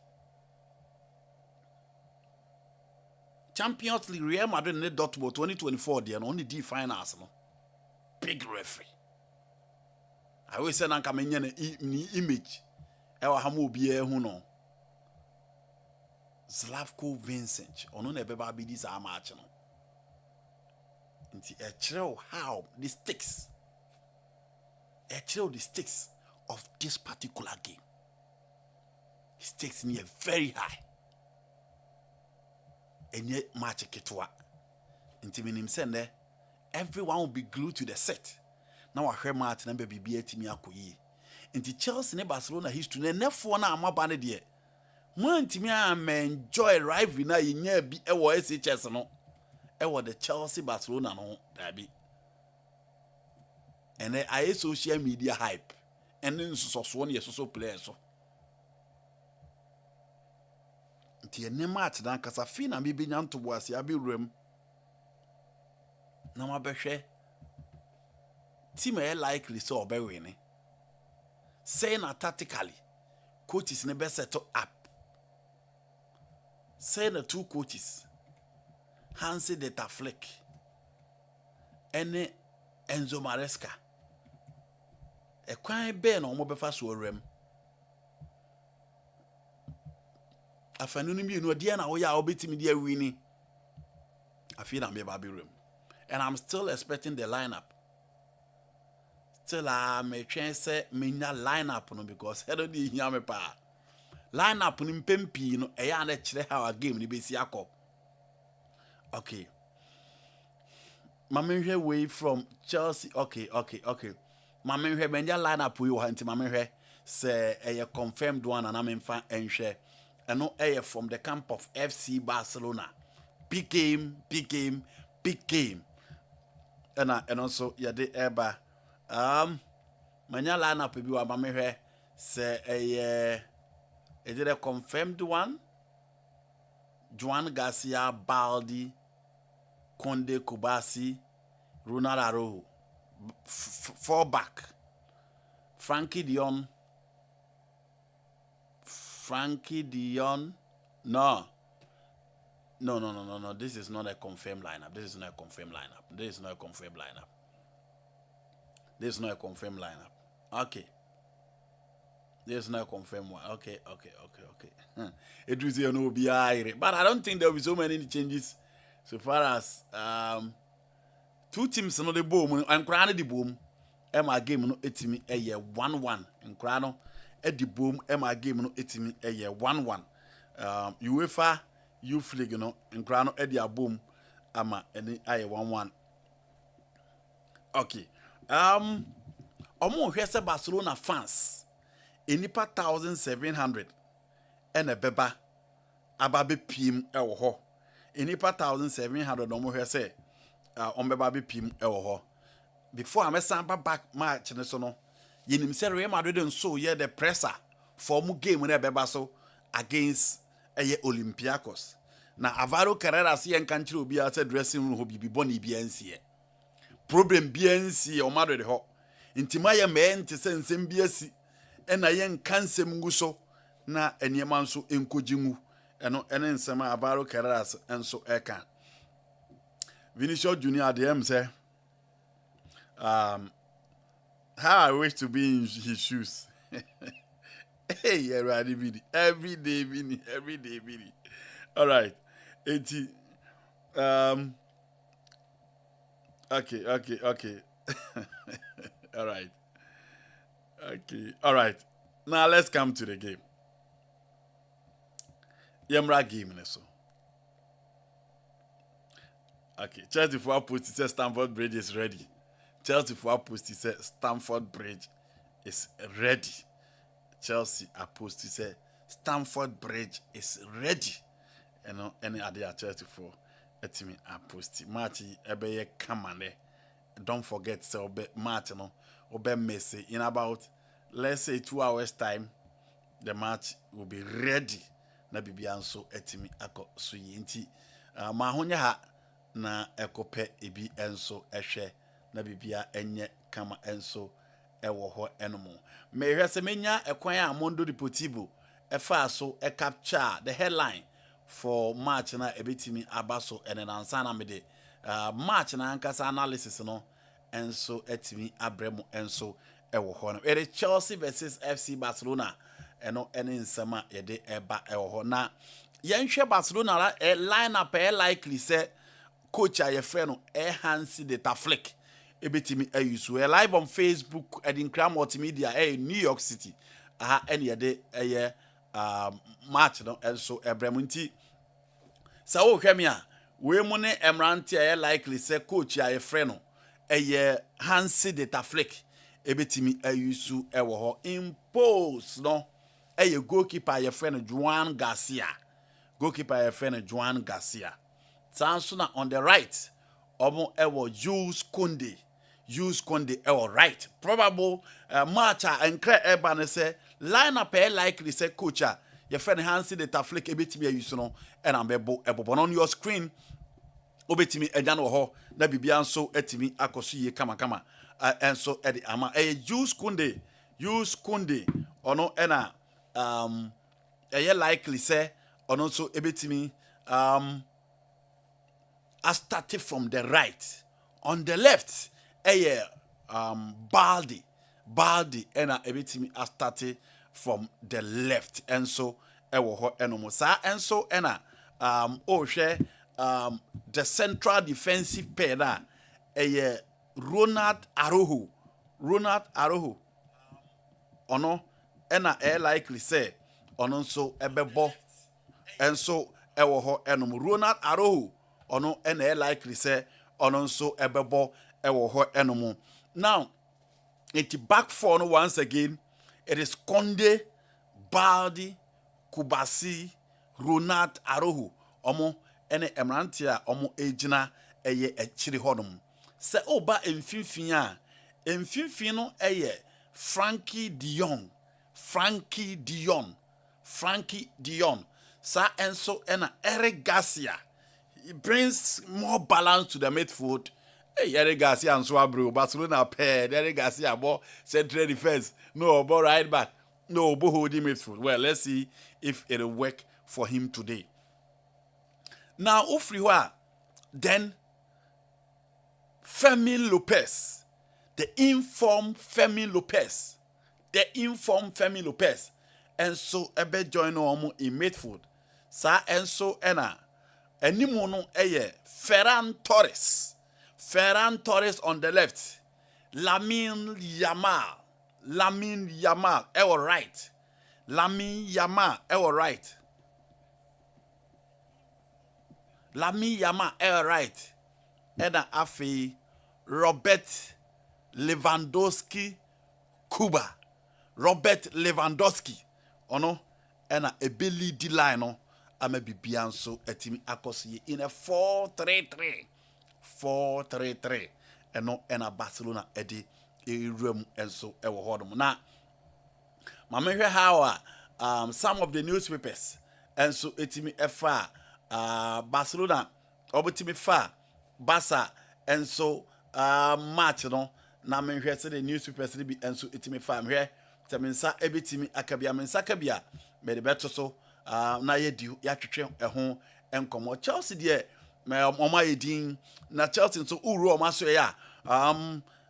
Champions League Real Madrid and Dortmund 2024 they only D finals no big referee I always say nanka menye ni image e wa hama obi ehu no Slavko Vincic ono na beba bi dis a match no nti e kire how the stakes of this particular game. Stakes near very high. And yet match ketwa. Intiminim sende, everyone will be glued to the set. Now I hear Martin and baby be me akoyi. Inti Chelsea and Barcelona history ne nefo na amabane de. Mo intimi am enjoy rivalry na yenya bi e wo SHS no. E wo the Chelsea Barcelona no da bi. And I social media hype. And then so players so. Ti ene match dan kasa fi na bibi nyan to boase abi rem. Na ma behwe. Team e likely so obe win. Say na tactically coaches ne be set up. Say na two coaches. Hansi de Taflick. Ene Enzo Maresca. E kwan be na omo befa so rem afanu ni mi no de na wo ya obetimi de wini afi na me ba be rem and I'm still expecting the lineup still me twen say me nya lineup no because head dey hia me pa lineup ni mpempi no e ya na kire how game ni be si akọ okay mamenhwe way from Chelsea okay Mamenhwe benja lineup we want Mamenhwe say a confirmed one and I'm in fan and share. And no air from the camp of FC Barcelona. Big game. And also yade eba manya line up bi wa ma mehwe say is it a confirmed one? Juan Garcia, Baldi, Conde, Kubasi, Ronald Araujo, 4 back. Frankie Dion. No. This is not a confirmed lineup. This is not a confirmed lineup. Okay. This is not a confirmed one. Okay. It was here no be. But I don't think there will be so many changes so far as 2 teams no the boom and crown the boom. Emma game no etimi a year 1-1 in crown at the boom. Emma game no etimi a year 1-1. UEFA Youth League in crown at the boom. Ama any a 1-1. Okay. Omo hwese Barcelona fans. Enipa 1,700 and a beba ababe pim ewo ho. Enipa 1,700 omo hwese beba be pim ewo ho. Before I samba back match ne so no yenim say Real Madrid nso ye the presser for mu game na beba so against Olympiacos. Na Alvaro Carreras ye nkanchire obi a say dressing room ho bibi boni bi ansie. Problem bi ansie o Madrid ho. Intima ye me ente se nsem bi asi ena yen kansem nguso na eniema nso enkogingu eno ene nsema Alvaro Carreras enso eka Vinicius Junior DM say how I wish to be in his shoes. Hey, every day Vini. All right. 80 okay. All right. Now let's come to the game. Yemra game so. Okay, Chelsea for post says Stamford Bridge is ready. Chelsea for post says Stamford Bridge is ready. Chelsea post says Stamford Bridge is ready. You know, any other Chelsea for etimi post match ebeye kamane. Don't forget so match no obe Messi in about let's say 2 hours time the match will be ready na bibia nso etimi akọ suyi nti ma honya ha na ekope ebi enso ehwe na bibia enye kama enso ewo ho enomo mehwe se menya ekwan a Mondo Deportivo efa so e capture the headline for match na ebetimi abaso enenansa na mede match na ankasa analysis no enso etimi abremo enso ewo ho no it is Chelsea versus FC Barcelona eno ene nsema yede eba ewo ho na yenhwe Barcelona lineup likely say coach ayefre no Hansi de Taflick ebetimi ayusu live on Facebook Adinkra multimedia New York City ene yede match no enso ebremo nti sa wo hwemi a we mu ne emrante likely say coach ayefre no Hansi de Taflick ebetimi ayusu ewo ho impose no goalkeeper ayefre Juan Garcia Sansuna on the right omo Jules Koundé right probable match enkra eba ne say lineup likely say coach your friend Hansi de Taflick ebetimi ayusu no and ambebo ebobo on your screen obetimi ejan wo ho na bibia nso etimi akoso ye kama enso edi ama Jules Koundé ono ena likely say ono so ebetimi I started from the right. On the left Baldi ena ebetimi I started from the left and so ewo ho enomo sa enso ena the central defensive pair na Ronald Araujo ono ena likely say ono so ebebo enso ewo ho enom Ronald Araujo ono ena likely say ono so ebebo ewo ho enom. Now it back four no once again It is Conde, Baldi, Kubasi, Ronald Arohu. Omo ene emrantia omo ejina eye echiri hodom. Se oba emfinfin a emfinfin no eye Frankie Dion. Sa enso ena Eric Garcia. He brings more balance to the midfield. Hey, Eric Garcia and Swabro, Barcelona pair, Eric Garcia, ball central defense, no, ball right back, no, ball holding midfield. Well, let's see if it'll work for him today. Now, Ufriwa, then Femi Lopez, the informed Femi Lopez, and so ebe join omo in midfield. Sa and so ena, enimono eye Ferran Torres on the left, Lamine Yamal, right, Ena afi Robert Lewandowski ono ena ebeli di line no ama bibian so etimi akosi in a 4-3-3 eno ena Barcelona edi erem enso ewo hodom na mamehwe how some of the newspapers enso etimi efa Barcelona obetimi fa Barca enso match no na menhwe se the newspapers bi enso etimi fa mhwe temensa ebetimi akabia mensa kabia me de beto so na yedi ya twetwe eho enkomo Chelsea de me oma yedin na Chelsea so uru oma so ya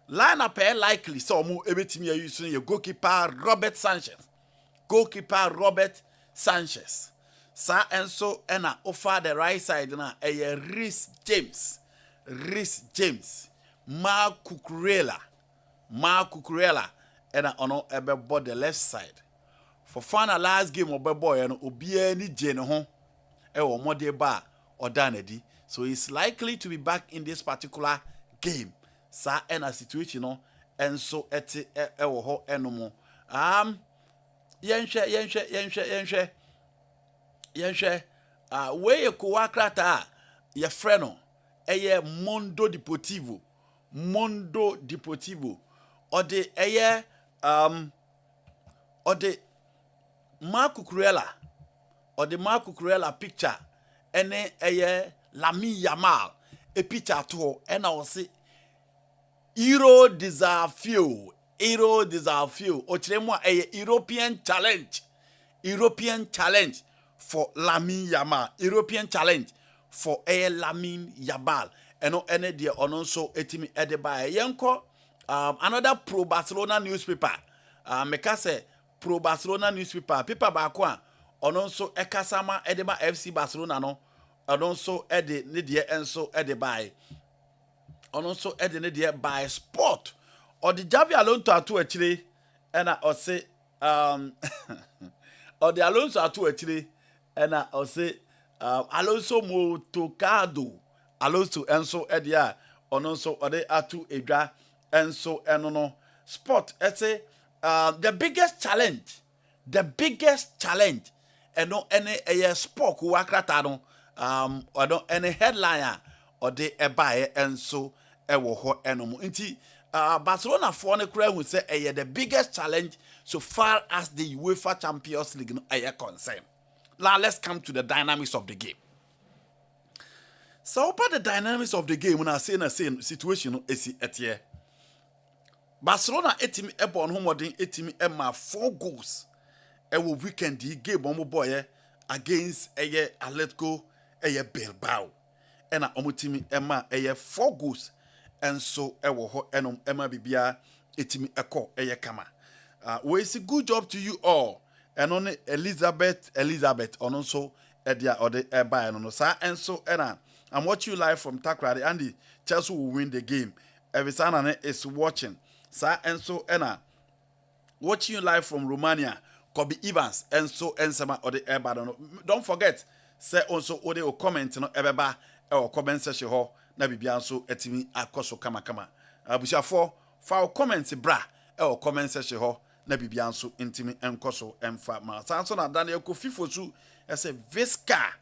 line up likely so omo ebetimi use your goalkeeper Robert Sanchez sa enso ena offer the right side na Reece James Marc Cucurella ena ono ebebo the left side for final last game obebo no obia ni je ne ho ewo mode ba odanadi, so he's likely to be back in this particular game. Sa ena situation no enso eti ewo ho enomo yenhwe we ko wakrata ye freno eye Mondo Deportivo ode eye ode Marc Cucurella picture ene eye Lamine Yamal a picture to ena o se Euro desafio ochiremo eye European challenge for Lamine Yamal, for Lamine Yamal. Eno ene dia ono so etimi edeba yenko another pro Barcelona newspaper meka se pro Barcelona newspaper paper ba ko a ono so ekasama edeba FC Barcelona no ono so ede ne dia enso edeba ono so ede ne dia by sport or the Javi Alonso atu akire ena o se or the Alonso atu akire ena o se Alonso Motocado Alonso enso edia ono so ode atu edwa enso eno no sport ete the biggest challenge eno ene eye sport ku wakrata no odo ene headline ode ebae enso ewo ho enomo nti Barcelona for ne kura hu say eye the biggest challenge so far as the UEFA Champions League no eye concern. Now let's come to the dynamics of the game. So about the dynamics of the game when I say na same situation is etie. Barcelona etimi ebon homodin etimi ema 4 goals ewo weekend the game omo boy against eye Atletico eye Bilbao. Ena omo timi ema eye 4 goals and so ewo ho enom ema bibia etimi eko eye kama. We say good job to you all. And on Elizabeth on so edia or the eba no sa and so ena I'm watching you live from Takrade and the Chelsea will win the game. Every Sana is watching. Sa and so ena watching you live from Romania. Kobe Evans and so ensema or the eba no. Don't forget say also ode o comment no ebeba or comment section ho na bibia so etimi akoso kama. Abusha for comment bra or comment section ho na bibia nso ntimi enkoso emfa ma sanso na Daniel ko fifo su ese Visca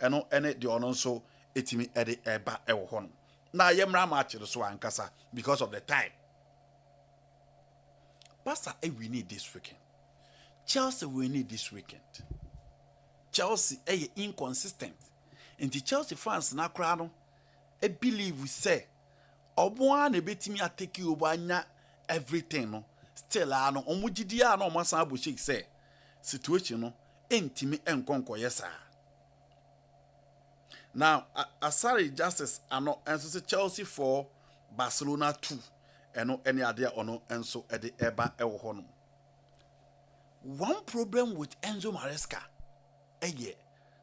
eno ene de ono nso etimi ede eba ewo ho no na yemra ma akire so ankasa because of the time. Pastor, we need this weekend. Chelsea we need this weekend. Chelsea inconsistent. And the Chelsea fans na kra no believe we say obo na betimi atake obanya everything no still ano omugidi ano omasan aboshik say situation no entimi enkonko yesa. Now asari justice ano enso say Chelsea 4 Barcelona 2 eno any ade ono enso ede eba ewo ho no. One problem with Enzo Maresca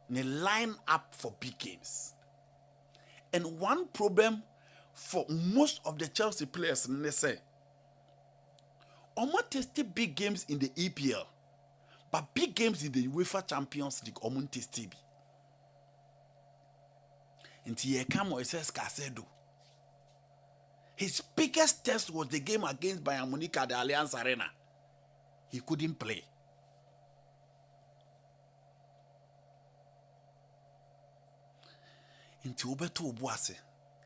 the line up for big games. And one problem for most of the Chelsea players, they say, almost tested big games in the EPL, but big games in the UEFA Champions League, almost tested. And here comes Moises Caicedo. His biggest test was the game against Bayern Munich at the Allianz Arena. He couldn't play. Into Obeto Obuase,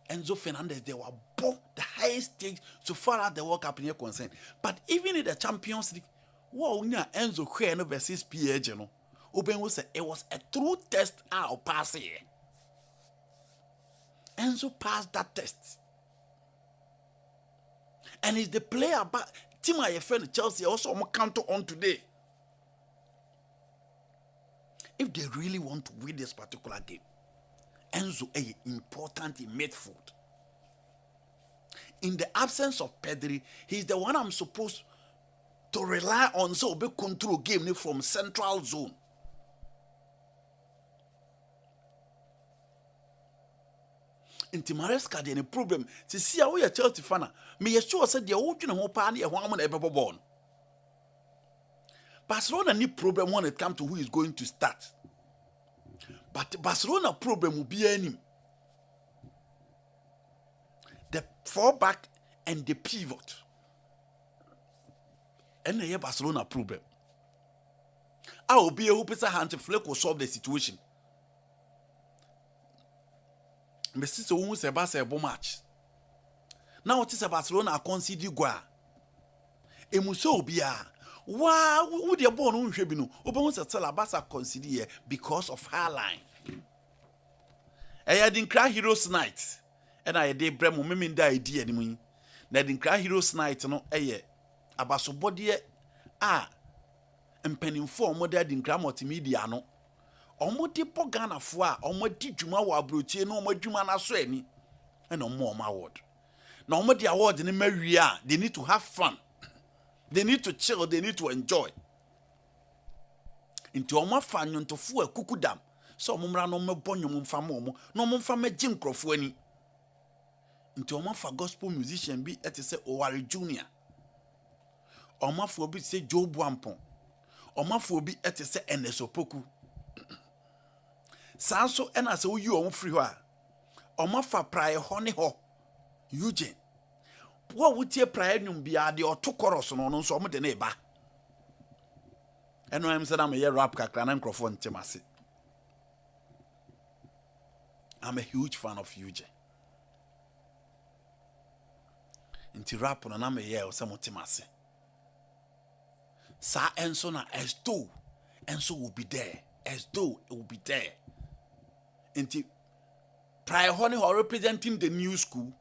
Enzo Fernandez, they were both the highest stage so far as the World Cup is concerned. But even in the Champions League, Enzo Queno versus PSG, Oben was it was a true test of passing. Enzo passed that test. And he's the player, but team I friend Chelsea also counter on today. If they really want to win this particular game, Enzo is important in midfield. In the absence of Pedri, he's the one I'm supposed to rely on so be control game from central zone. In Maresca, there's a problem. See how we are Chelsea fan. Me sure said the old ho pan here one ever born. Barcelona need problem when it comes to who is going to start. But Barcelona problem will be any. The 4-back and the pivot. And the Barcelona problem. I will be a hope Hansi Flick will solve the situation. My sister won't say a match. Now it is a Barcelona concede Gua. Emuso Bia. Wow, would you born on Shebino? Obama Salabasa consider because of her line. I didn't cry Heroes Night, and I did Bremo Mimin idea anymore. I didn't cry Heroes Night, no, about so body and penning for more than grammar multimedia, no. Almost Pogana Fua, almost Juma Wabruti, no more Juma Nasweni, and no more my word. No more the award in Maria, they need to have fun. They need to chill, they need to enjoy. Into a fan to fu a cuckoo dam. So mumra no me bonyo mumfamomo, no mumfame Jim Crofweni. Into a for gospel musician be at say Owari Junior. Or ma for be say Joe Buampon. Or ma for be at say Enesopoku. Sanso and as you on free wa. Or ma for prior honey ho. Eugene. What would your prayer be a or 2 chorus on some of the neighbor? And I'm saying I'm a year rap and microphone Timasi. I'm a huge fan of Eugene. Into rap on I'm a year or some Timasi. Sa Enso na as though Enso will be there. As though it will be there. Into prior honey or representing the new school.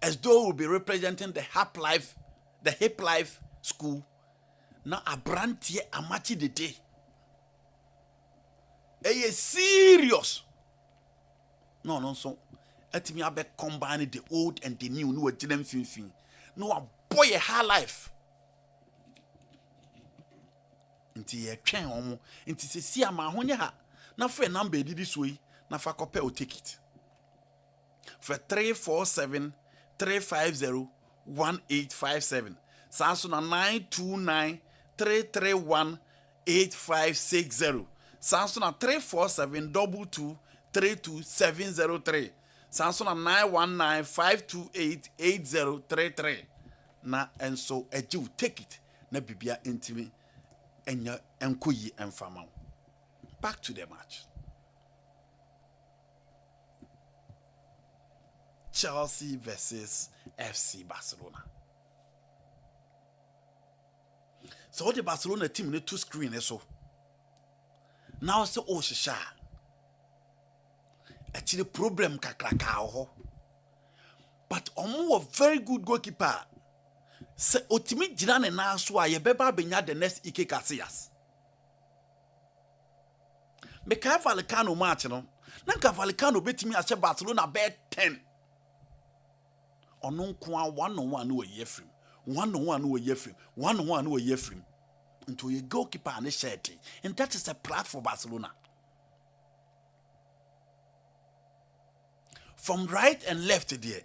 As though we'll be representing the hip life school. Now a brand here a match the day. Serious. No, so let me have combine the old and the new. No, no, a boy a high life. Into a train homo. Into see a man ha. Now for a number did this way. Now for copy or take it. For 347 350 1857. Samsung 929 331 8560. Samsung 347 22 32703. Samsung 919 528 8033. Na and so a Jew take it. na bibia intimi enya enkoyi emfama. Back to the match. Chelsea versus FC Barcelona. So the Barcelona team need two screen so. Now so oh shisha. Actually problem kakraka ho. But omo a very good goalkeeper. Se otimi jina ne na so a ye beba benya the next Ike Casillas. Me ka Vallecano match no. Na ka Vallecano betimi a Barcelona bet 10. Ono nko 1-on-1 no yefrim. 1-on-1 no yefrim. 1-on-1 no yefrim. Into a goalkeeper and a shirt. And that is a plus for Barcelona. From right and left there,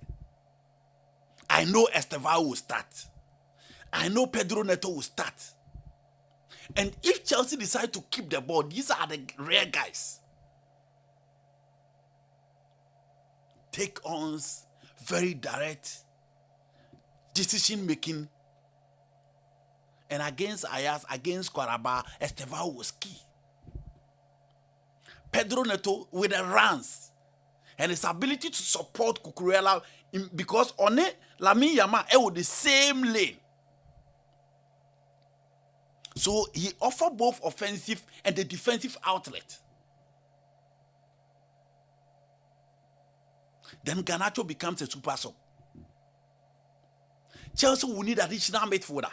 I know Estevao will start. I know Pedro Neto will start. And if Chelsea decide to keep the ball, these are the rare guys. Take-ons, very direct, decision-making. And against Ayas, against Quaraba, Estevao was key. Pedro Neto with the runs and his ability to support Cucurella because on it, Lamine Yamal with the same lane. So he offered both offensive and the defensive outlet. Then Garnacho becomes a super sub. Chelsea will need additional midfielder.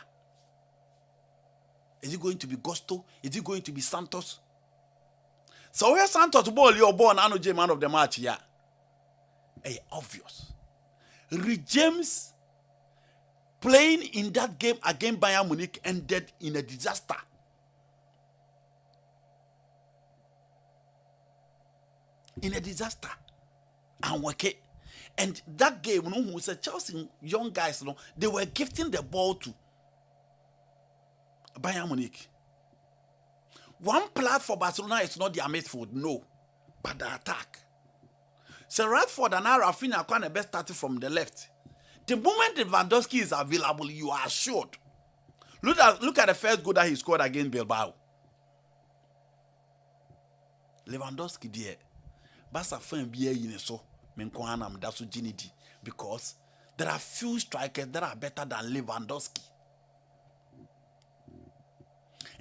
Is it going to be Gusto? Is it going to be Santos? So where Santos ball your ball and J man of the match here? Hey, obvious. Reece James playing in that game against Bayern Munich ended in a disaster. In a disaster. And okay. And that game, who said Chelsea young guys, they were gifting the ball to Bayern Munich. One plan for Barcelona is not their midfield, no, but the attack. So Radford and Rafinha are kind of best started from the left. The moment Lewandowski is available, you are assured. Look at the first goal that he scored against Bilbao. Lewandowski there. Basa fan biye yine so menkoana mdaso jinidi because there are few strikers that are better than Lewandowski.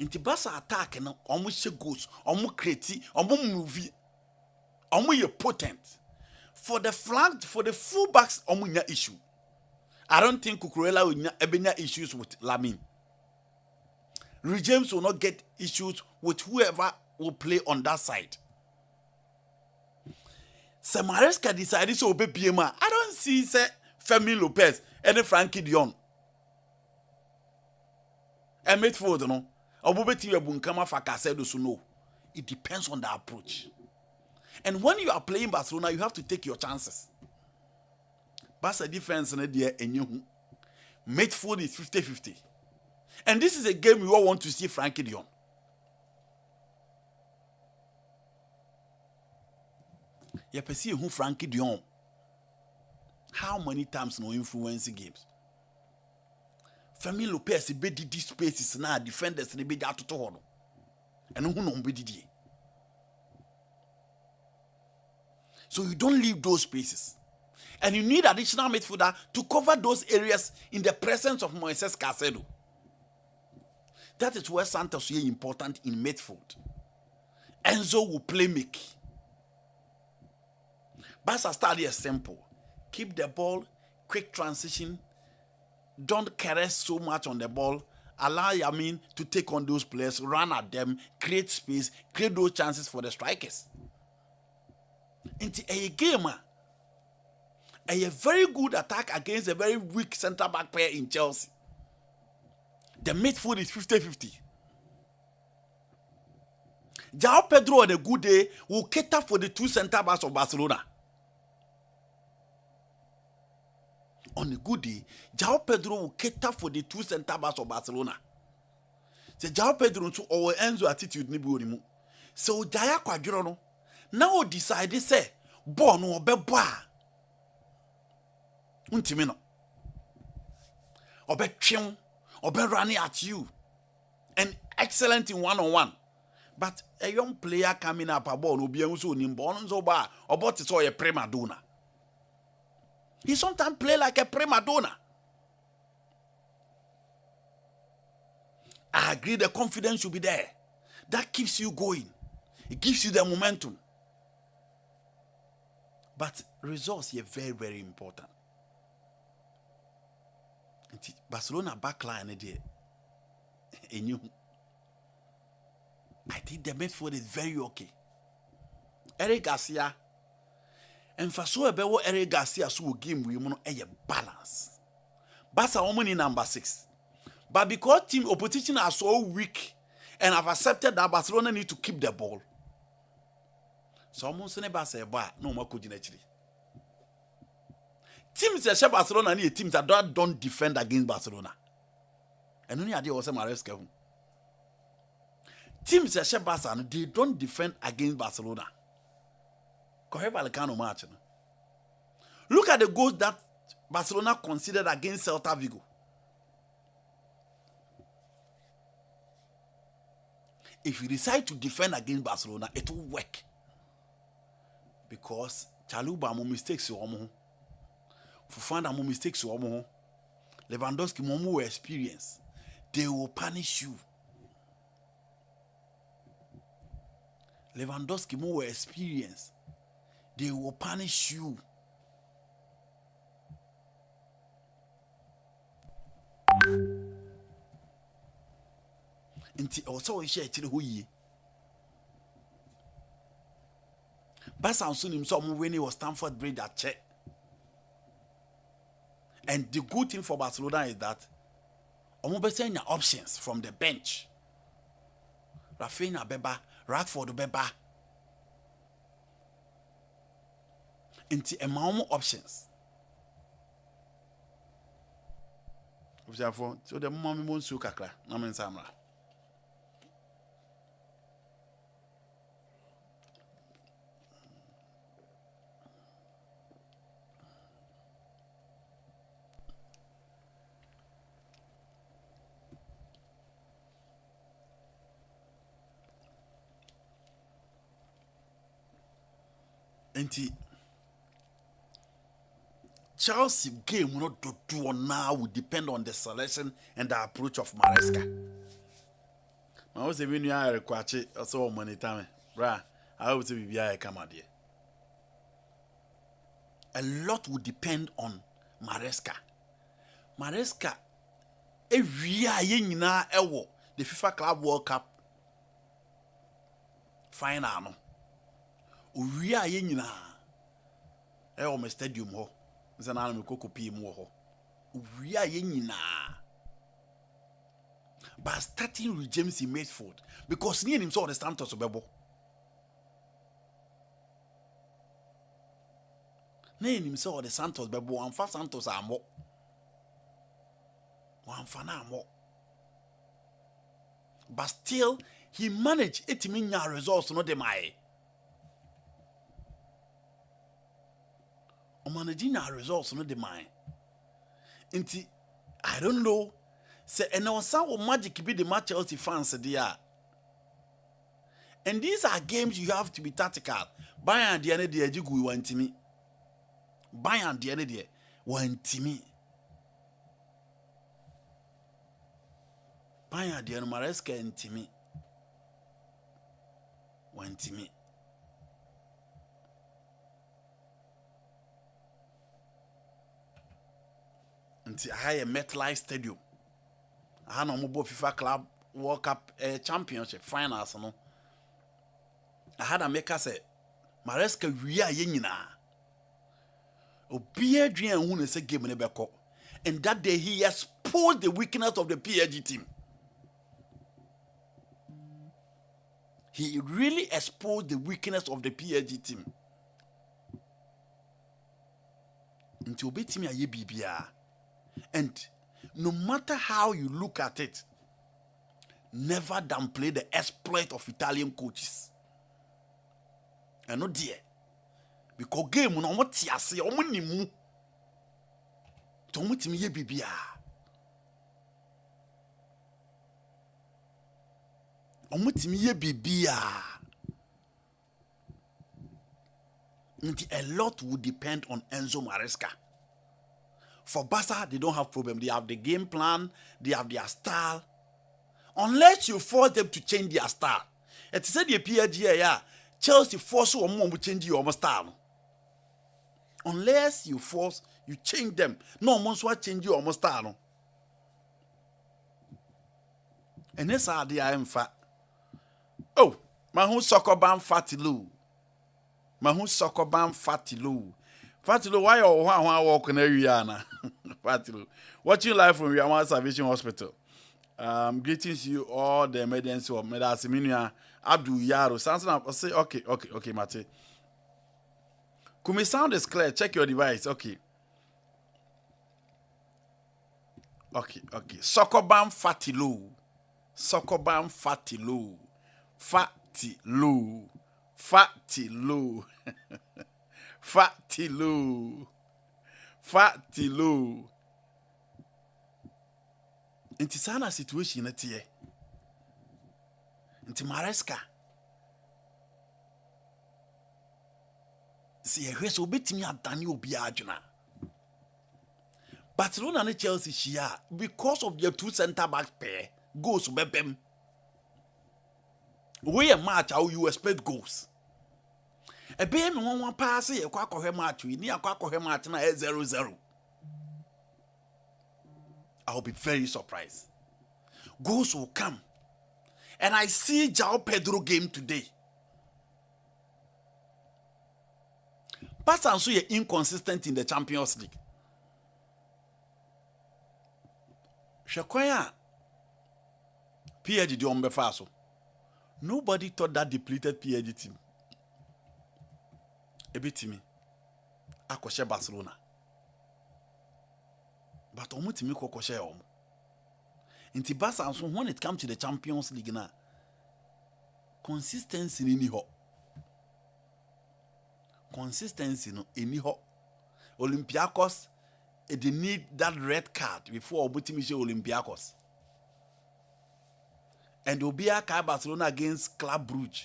Inti Basa attack no omo she goals, omo create, omo movie, omo ye potent. For the flank, for the fullbacks, omo nya issue. I don't think Cucurella will nya issues with Lamine. Reece James will not get issues with whoever will play on that side. Samareska decided to obey BMA. I don't see Fermin Lopez and Frankie Dion. And midfield, no. It depends on the approach. And when you are playing Barcelona, you have to take your chances. Barca defense and midfield is 50-50. And this is a game you all want to see Frankie Dion. You perceive who Frankie Dion. How many times no influence games? Fermin Lopez be did these spaces now defenders they be that to hold. And who no be did. So you don't leave those spaces. And you need additional midfielder to cover those areas in the presence of Moises Caicedo. That is where Santos is important in midfield. Enzo will play make. Barca style is simple. Keep the ball, quick transition. Don't caress so much on the ball. Allow Yamin to take on those players, run at them, create space, create those chances for the strikers. Into a game, a very good attack against a very weak centre-back player in Chelsea. The midfield is 50-50. João Pedro on a good day will cater for the two centre-backs of Barcelona. On a good day, João Pedro will cater for the two centre-backs of Barcelona. So João Pedro to our Enzo attitude ni bi so Jaya Kwadro no now decide say ball no obeba. Untimi no. Obetwem, or be running at you, and excellent in one-on-one. But a young player coming up a ball will be also in born so bad about to a prima donna. He sometimes play like a prima donna. I agree the confidence should be there. That keeps you going. It gives you the momentum. But results are very, very important. Barcelona backline there. I think the midfield is very okay. Eric Garcia. And for so about what Eric Garcia so game we want a balance. Barca only number 6. But because team opposition are so weak and have accepted that Barcelona need to keep the ball. So almost never say no more could actually. Teams that Barcelona need teams that don't defend against Barcelona. And only idea was Maresca. Teams that Barcelona they don't defend against Barcelona. Match. Look at the goals that Barcelona considered against Celta Vigo. If you decide to defend against Barcelona, it will work. Because Chaluba mo mistakes you Fofana mo mistakes you Lewandowski mo experience. They will punish you. Lewandowski mo experience. They will punish you. Inti also we share chile huyi. Barca soon himself when he was Stamford Bridge at check. And the good thing for Barcelona is that omo be saying options from the bench. Rafinha Beba, Rashford Beba. Inti emamu options. So the mommy won't su kakra. Namen samra. Inti Chelsea game not to do now will depend on the selection and the approach of Maresca. I was even you are required also money time. Bra, I would say we are come out here. A lot will depend on Maresca. Maresca every year na ewo the FIFA Club World Cup final no. We are nyina ewo me stadium ho. Nse na me kokopi mu ho. We are nyina. But starting with James in midfield because near him saw the Santos Bebo. Near him saw the Santos Bebo and fast Santos are more. One fana more. But still he managed 80 million results not the my. Managing our results not the mine. Inti, I don't know. Say and now some magic be the match Chelsea fans there. And these are games you have to be tactical. Bayern the end the you want to me. Bayern the end the want to me. Bayern the end Maresca and Timmy. Want to me. Until I had a MetLife Stadium. I had no more FIFA Club World Cup Championship finals. No, I had a maker say, Maresca Ria Yenina. Obia Drian who is a game in Ebeko. And that day he exposed the weakness of the PSG team. He really exposed the weakness of the PSG team. Until beat me a BBR. And no matter how you look at it, never downplay the exploit of Italian coaches. And no dear. Because game no what ya say omo nimu. To mutimi ye bibia. omutimi ye bibia. A lot will depend on Enzo Maresca. For Barca, they don't have problem. They have the game plan, they have their style. Unless you force them to change their style. It said the PSG, yeah, Chelsea force you to change your style. Unless you change them. No one will change your style. And that's how they are in fact. Oh, my whole soccer band fatty low. My whole soccer band fatty low. Fatty low, why you walk in area? Fatty low. Watching live from Yaman Salvation Hospital. Greetings to you all the emergency of Medasiminia Abdul Yaro. Sounds like say okay, Mate. Kumi sound is clear. Check your device. Okay. Sokobam fatty low. Sokobam fatty low. Fatty low. Fatty low. Fatty low. Fatty low. Inti sana situation na tie. Inti Maresca. Si ehwe so betimi adane obi adwena. Barcelona and Chelsea share because of their two center backs pair goals bebem. We a match how you expect goals. E be me won pass e kwa kohwe match we ni akwa kohwe match na 0-0. I'll be very surprised. Goals will come. And I see João Pedro game today. But I'm so inconsistent in the Champions League. Shakwaya PSG di ombe faso. Nobody thought that depleted PSG team. Ebitimi. Akoshe Barcelona. But omutimi kokoshe omo. Inti Barca so when it comes to the Champions League na consistency ni ho. Consistency no any ho. Olympiacos they need that red card before omutimi she Olympiacos. And Obia Kai Barcelona against Club Brugge.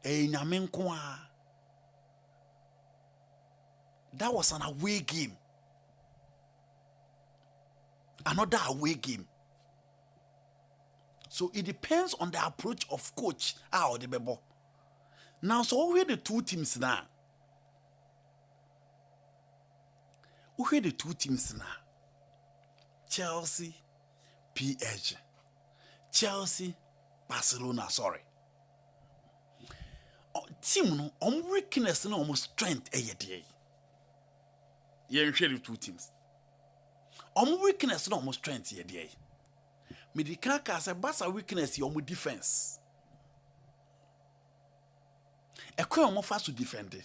Nyame nko a. That was an away game. Another away game. So it depends on the approach of coach. The bebo. Now, so who are the two teams now? Who are the two teams now? Chelsea, PSG. Chelsea, Barcelona, sorry. Team no, weakness no, strength day. You share the two teams. Weakness no, strength day. Medicaka say Barca weakness your defense. Ekwe fast to defend it.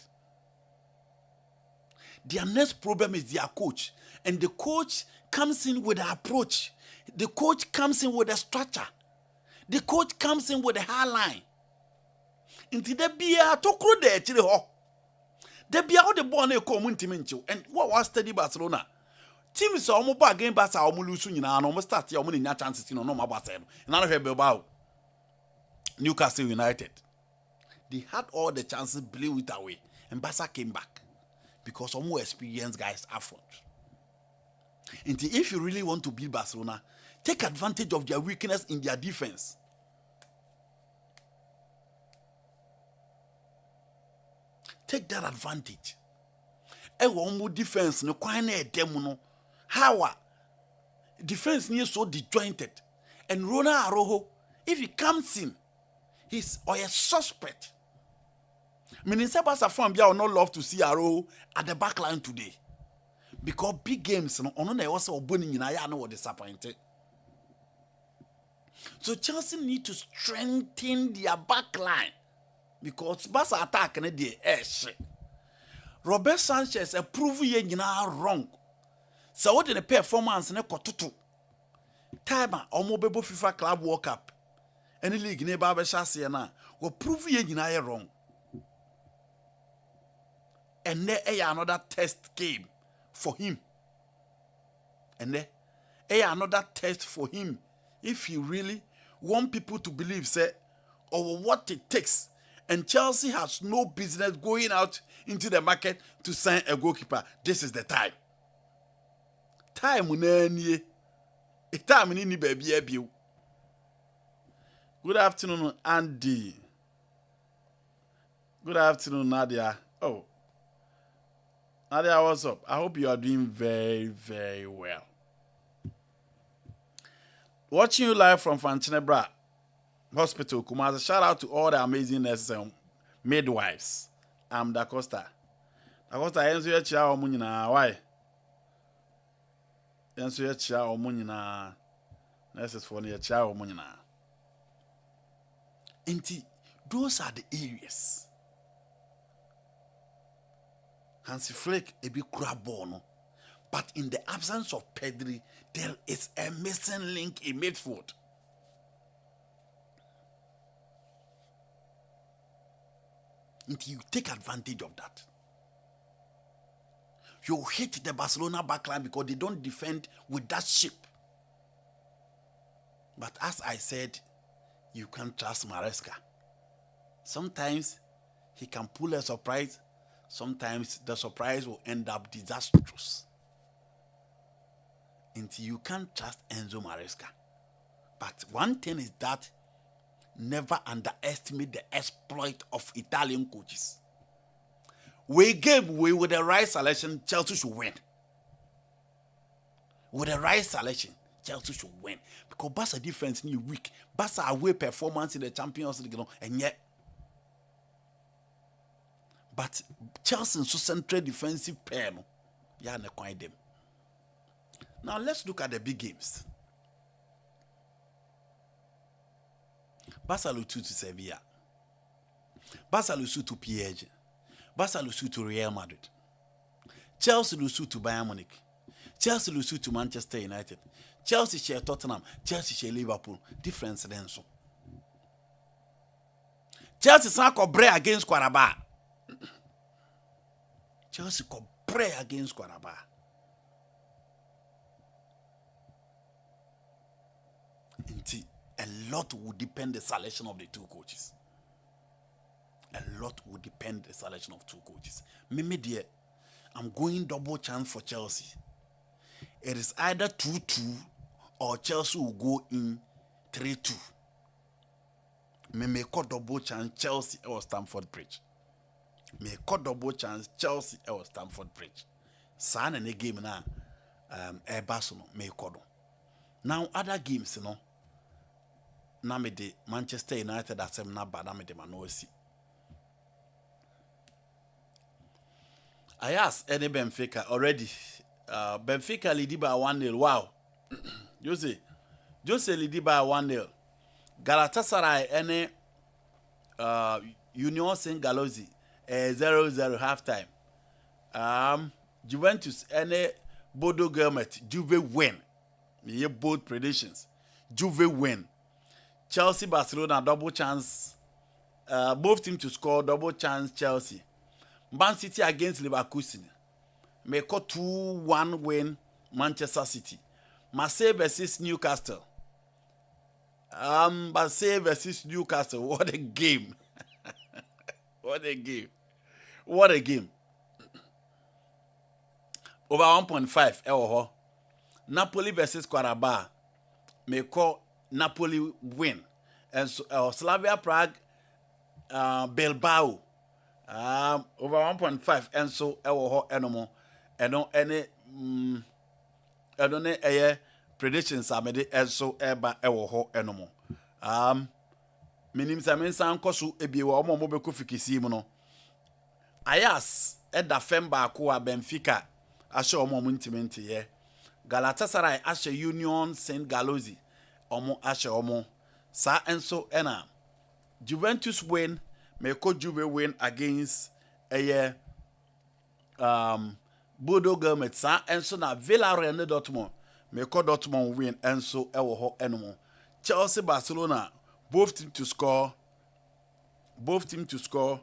Their next problem is their coach. And the coach comes in with an approach. The coach comes in with a structure. The coach comes in with a high line. Inti de bia tokro de chire ho. De bia how the ball na come ntimincho. And what was study Barcelona? Teams are almost back game Barca almost lose nyina no almost start your money nya chances no no Barca no. Na no Bilbao. Newcastle United. They had all the chances, blew it away. And Barca came back. Because some more experienced guys are front. And if you really want to beat Barcelona, take advantage of their weakness in their defense. Take that advantage. One more defense, no quite no. How defense is so disjointed. And Ronald Araujo, if he comes in, he's or a suspect. Minister Barca fan will not love to see Araujo at the back line today. Because big games, no, on also opening in I know disappointed. So Chelsea need to strengthen their back line. Because Barca attack and the shit. Robert Sanchez approve ye wrong. So what the performance ne kotutu. Time omo bebo FIFA Club World Cup. Any league ne ba be chase na wo prove ye wrong. And there another test game for him. And there another test for him if he really want people to believe, say, or what it takes. And Chelsea has no business going out into the market to sign a goalkeeper. This is the time. Time ni baby. Good afternoon, Andy. Good afternoon, Nadia. Oh, Nadia, what's up? I hope you are doing very, very well. Watching you live from Fanchinebra Hospital, Kumasi. Shout out to all the amazing nurses and midwives. I'm Da Costa. Da Costa, yensu ye chia omu nyina. Why? Yensu ye chia omu nyina. Nurses for ye chia omu nyina. Inti, those are the areas. Hansi Flick ebi kura. But in the absence of Pedri, there is a missing link in midfield. Until you take advantage of that. You hate the Barcelona backline because they don't defend with that shape. But as I said, you can't trust Maresca. Sometimes he can pull a surprise. Sometimes the surprise will end up disastrous. Until you can't trust Enzo Maresca. But one thing is that never underestimate the exploit of Italian coaches. We gave away with the right selection, Chelsea should win. With the right selection, Chelsea should win. Because Barca defense is weak. Barca away performance in the Champions League, and yet. But Chelsea so central defensive pair, yeah, na quite them. Now let's look at the big games. Barca lose to Sevilla. Barca lose to PSG. Barca lose to Real Madrid. Chelsea lose to Bayern Munich. Chelsea lose to Manchester United. Chelsea share Tottenham. Chelsea share Liverpool. Difference then so. Chelsea san ko pray against Qarabağ. Chelsea ko pray against Qarabağ. Indeed, a lot will depend the selection of the two coaches. A lot will depend the selection of two coaches. Me dear, I'm going double chance for Chelsea. It is either 2-2 or Chelsea will go in 3-2. Me call double chance Chelsea or Stamford Bridge. Me call double chance Chelsea or Stamford Bridge. San and a game now. Barcelona me call. Now other games, you know. Na me de Manchester United asem na bad na me de Manosi. I asked any Benfica already. Benfica lead by 1-0. Wow. Jose lead by 1-0. Galatasaray any Union Saint-Galoise 0-0 halftime. Juventus any Bodo Glimt Juve win. Me hear both predictions. Juve win. Chelsea Barcelona double chance. Both teams to score double chance Chelsea. Man City against Leverkusen. May call 2-1 win Manchester City. Marseille versus Newcastle. Marseille versus Newcastle. What a game. What a game. What a game. Over 1.5. Napoli versus Qarabağ. May call Napoli win. And so Slavia Prague Bilbao. Over 1.5 and so enomo eno any predictions are made and so eba enomo minim samensan koso ebie wo mo beko fikisi mu no Ayas eda femba ko a Benfica ashe omo ntimenti ye Galatasaray ashe Union Saint-Galoise omo ashe omo sa enso ena Juventus win. May coach Juve win against Bodo Glimt and so now Villarreal and Dortmund. May coach Dortmund win and so enemo. Chelsea Barcelona both teams to score. Both teams to score.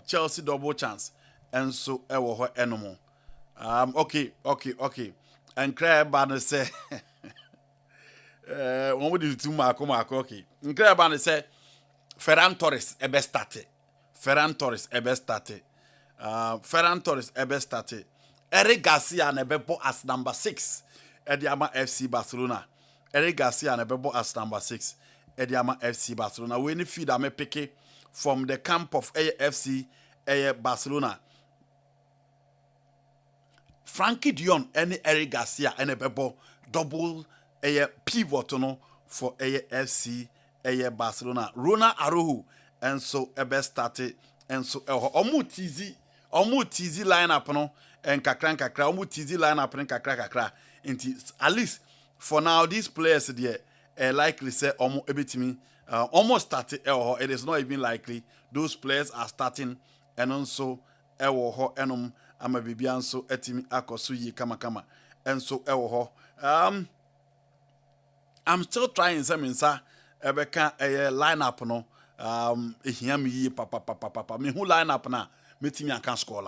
Chelsea double chance and so enemo. Okay. And Craig Banner say One would do two Marco. Okay. Incredible, say Ferran Torres ebe started. Ferran Torres ebe started. Ferran Torres ebe started. Eric Garcia nebebo as number 6. Ediama FC Barcelona. Eric Garcia nebebo as number 6. Ediama FC Barcelona. We need feed ame pick from the camp of AFC Barcelona. Frankie Dion and Eric Garcia and Bebo double pivot no for AFC Barcelona. Rona Aruhu and so ebe started and so omu TZ lineup no and kakra omu TZ lineup and kakra at least for now these players there likely say omu ebitimi almost started it is not even likely those players are starting and also enum ama bibian so etimi akoso yi kama and so I'm still trying some insa ebeka lineup no ehia me yi papa me who lineup na metimi aka score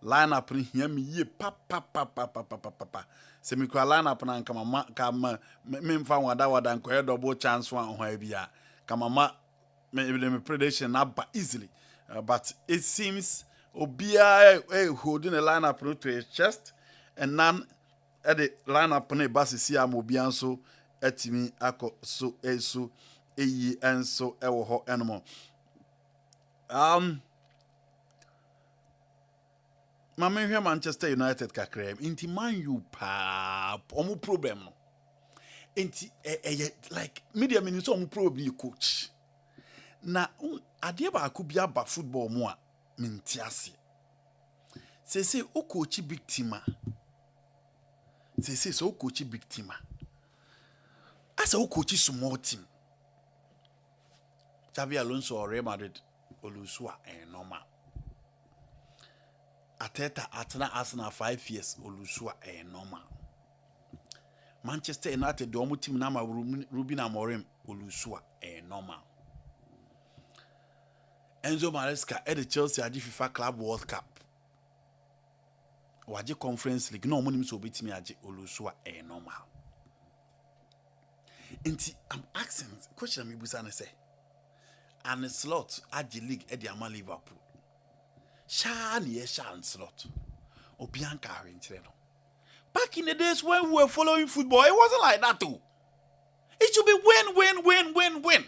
lineup ni hia me yi papa se me kwa lineup na kama me mfa wada nko double chance one ho bia kama me prediction na ba easily but it seems Obia holding a lineup to his chest, and none at the lineup on a basis. Mobian so etimi ako so and so ewo animal. Mama here Manchester United kakrem inti Man U pa omu problem no. Inti like media minutes omu probably coach. Na adie ba akubia ba football mo a mintiasi. Se o coach big team. Se so coach big team. As o coach small team. Xavi Alonso or Real Madrid Olusua normal. Ateta atena Arsenal 5 years Olusua normal. Manchester United the omu team nama Ruben Amorim Olusua normal. Enzo Maresca at the Chelsea at the FIFA Club World Cup. Waje Conference League. No money so beat me aje Olusua normal. Inti I'm asking question me busana say. And a slot at the league at the Ama Liverpool. Shani and slot. Obianka no. Back in the days when we were following football, it wasn't like that too. It should be win.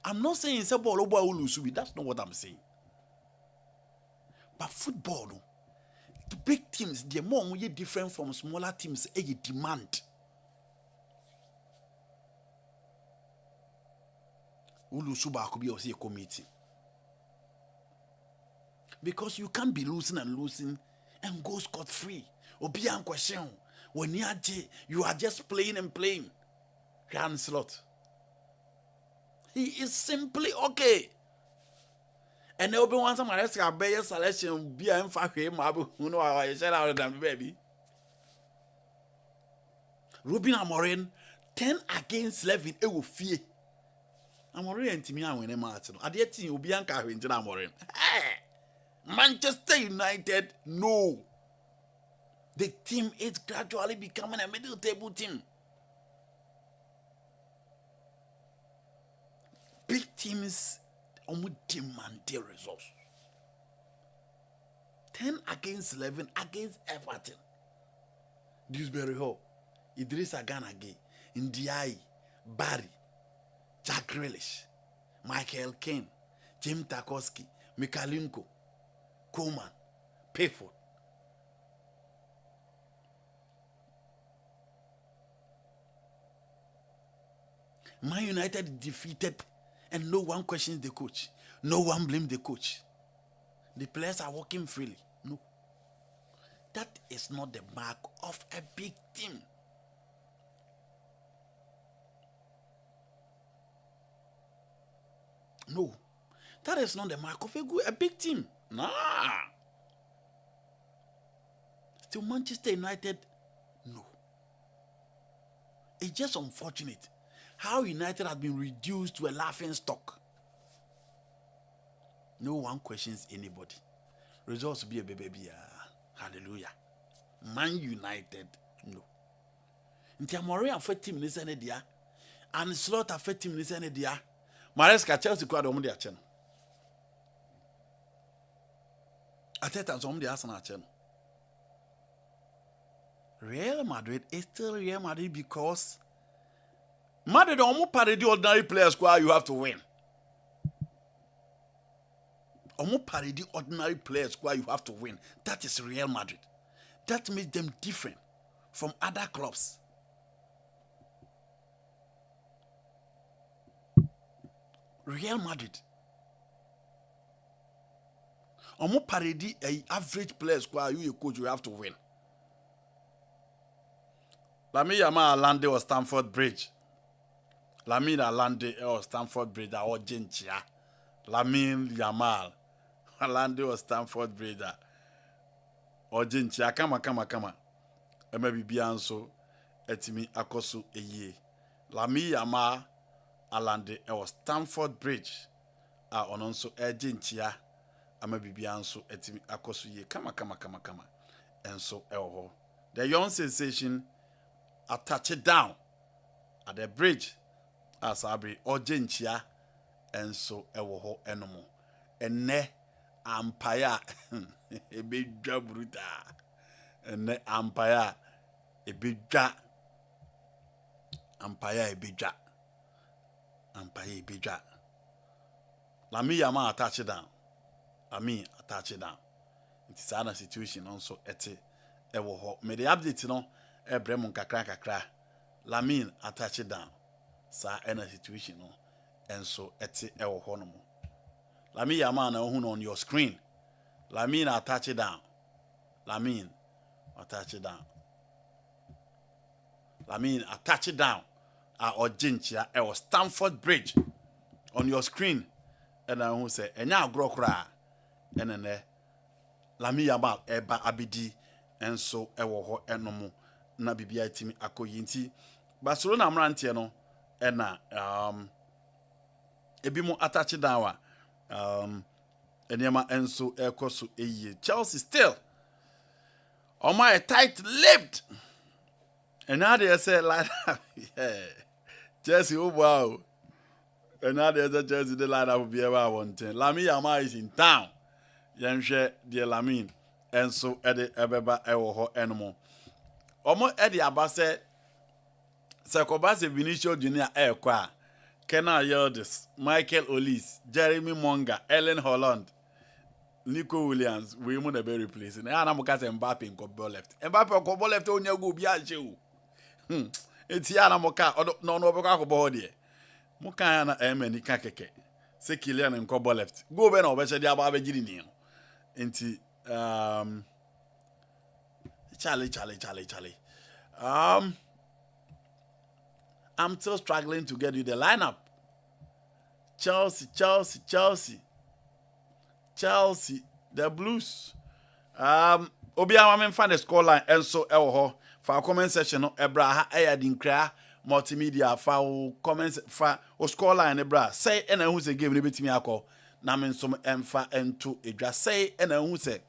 I'm not saying it's a ball over Ulusubi. That's not what I'm saying. But football, no, the big teams, they're more different from smaller teams. A demand. Ulusuba could be also a committee. Because you can't be losing and go scot-free. Or be in question. When you are just playing and playing. Grand slot. He is simply okay. And they'll be one some rest of better selection be in fact him who know how I said out than baby. Ruben Amorim 10 against 11 it will fear. Amorim and Timia when a Martin. I did think you'll be anchoring to Amorim. Manchester United, no. The team is gradually becoming a middle table team. Big teams only demand their results. 10 against 11 against Everton. Dewsbury Hall, Idris Aganage, Ndiaye, Barry, Jack Grealish, Michael Kane, Jim Tarkowski, Mikalinko, Coleman, Payford. Man United defeated. And no one questions the coach. No one blames the coach. The players are working freely. No. That is not the mark of a big team. No. That is not the mark of a big team. Nah. Still Manchester United, no. It's just unfortunate how United has been reduced to a laughing stock. No one questions anybody. Results be a baby. Hallelujah. Man United, no. Nti Amore affect team ni se ne dia. And Slot affect team ni se ne dia. Maresca Chelsea kwa do mo dia che no. Ateta so mo dia Arsenal che no. Real Madrid is still Real Madrid because Madrid omo parody ordinary players kwa you have to win. Omo parody ordinary players kwa you have to win. That is Real Madrid. That makes them different from other clubs. Real Madrid. Omo parody average players kwa you a coach you have to win. Lamine Yamal landed or Stamford Bridge. Lamine landed or Stamford Bridge or Genchia. Lamine Yamal landed or Stamford Bridge or Genchia. Kama. Maybe Bianso etimi akosu eye. Lamine Yamal landed or Stamford Bridge ononso Genchia. Maybe Bianso etimi akosu ye. Kama. And so the young sensation a touchdown at the bridge as Abri or Genchia and so ewo enomo. And ne ampire a big job bruta. And ne ampire a big ja. Ampire a big ja. Ampire a big ja. Lamine Yamal a touchdown. Lamine a touchdown. It is another situation also ete ewo. Me the update no Ebremon kakra Lamine a touchdown sa ena situation no and so eti ewo hono mo Lamine Yamal na ohun on your screen. Lamine a touchdown. Lamine a touchdown. Lamine a touchdown a Oginchia ewo Stamford Bridge on your screen and I who say enya agro kra enene Lamine Yamal eba abidi and so ewo ho enomo na bibia timi akoyi nti Barcelona amrantie no ena ebi mo attach down enema enso ekoso eye Chelsea still on my tight-lipped and now they say like yeah Chelsea oh wow and now they say Chelsea the line up be ever 110 Lamine Yamal is in town yenhwe de Lamine enso ede ebeba ewo ho enmo Omo Eddie Abase Sekobase Vinicius Junior Ekwa Kenna Yildiz Michael Olise Jeremy Monga Ellen Holland Nico Williams we mo na be replace na na mo ka se Mbappe nko left Mbappe ko left onya go bi aje o eti ya na mo ka no be ko bo de mo ka na emani ka keke se Kylian nko left go be na obeche dia ba be giri ni enti Charlie. I'm still struggling to get you the lineup. Chelsea, the Blues. Obiama men find the scoreline and so ewo for our comment section no ebra ha Adinkra multimedia for comments for o scoreline ebra say and who say game ni betimi akọ na men some emfa ento edwa say and who say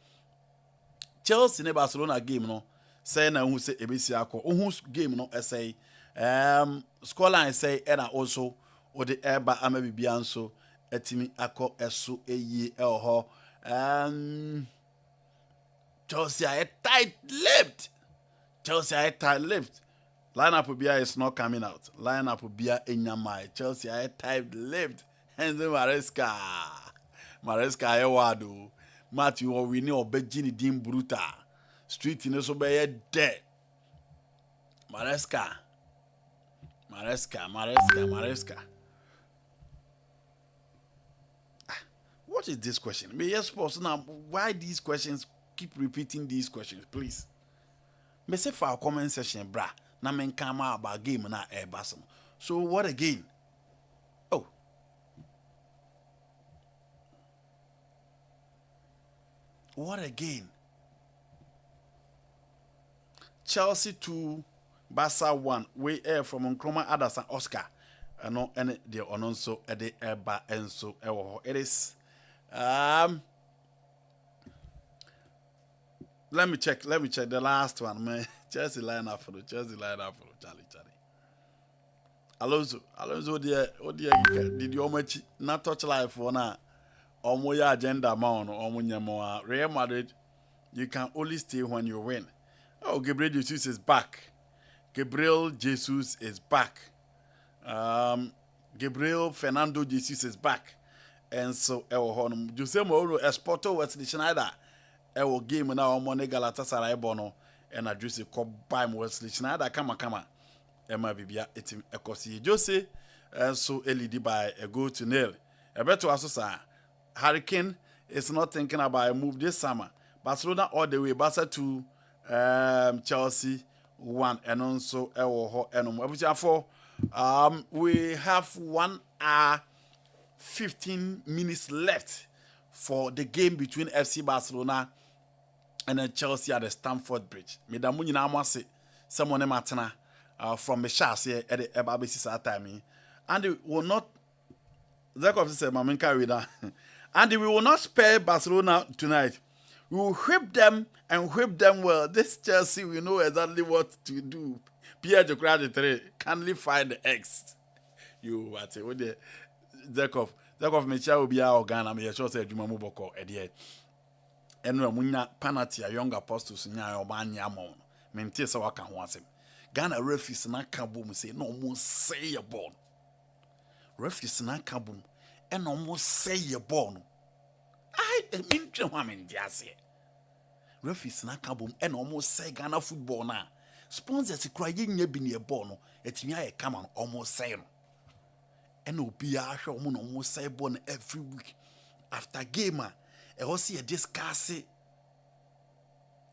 Chelsea ne Barcelona game no say na who say ebesi akọ who game no say scoreline say and also o the eba amabibia nso etimi akọ eso eye eho Chelsea are tight-lipped. Lineup will be is not coming out. Lineup will be in your mind. Chelsea are tight-lipped. And the Maresca Ewado. Matthew or we know Bejini Dim Bruta. Street in so be dead. Maresca. What is this question? Me yes, now why these questions keep repeating these questions, please? Me say for our comment section, bra. Na men come out about game na Airbus. So what again? Oh. What again? Chelsea 2, Barca 1. We air from Nkrumah Adas and Oscar. No, and the ononso at the Airba and so it is. Let me check the last one, man. Chelsea line up for Charlie. Alonso dear, did you much not touch life for now? Omo agenda man or Real Madrid, you can only stay when you win. Oh, Gabriel Jesus is back. Gabriel Fernando Jesus is back. And so Jose Mourinho Esporto Wesley Schneider. Game now money Galatasaray bono and address a call by Wesley Schneider kama. Emma Bibia etim ekosi Jose and so LED by a goal to nil. A better Asosa. Hurricane is not thinking about a move this summer. Barcelona all the way, Barca 2, Chelsea 1, and also we have 1 hour 15 minutes left for the game between FC Barcelona and then Chelsea at the Stamford Bridge. Medamu nyina amase someone matana from the Shas here at the Ebabesi time, and it will not. Zakov said, "Maminka reader." And we will not spare Barcelona tonight. We will whip them and whip them well. This Chelsea, we know exactly what to do. Pierre Jokrade 3 kindly find the X. You what the Zakov Mecha will be our Ghana. Me sure say Juma Muboko Eddie. And when munya penalty a young apostles nya obanya mon. Mente so waka ho asem. Ghana referees na kabum say no mo say a ball. Referees na kabum and almost say your born. I mean, woman, dear. Referees na kabum and almost say Ghana football now. Sponsors crying ye bin ye born, et me I come on almost say no. And no be a show moon almost say born every week. After gamer, I will see a discuss it.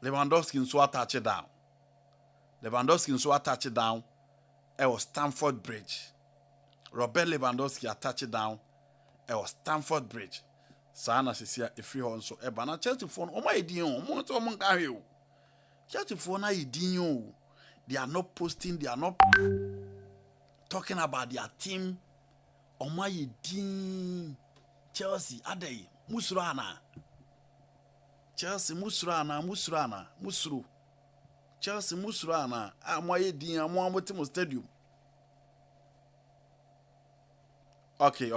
Lewandowski so touch it down. Lewandowski so touch it down. It was Stamford Bridge. Robert Lewandowski touch it down. It was Stamford Bridge. Sana sisia efri ho nso eba na Chelsea phone o ma edin o mo to mo nka hwe o. Chelsea phone na edin o. They are not posting, they are not talking about their team. O ma edin Chelsea adai musuru ana. Chelsea musuru ana. Chelsea musuru ana. Amo edin amo amotimo stadium. Okay.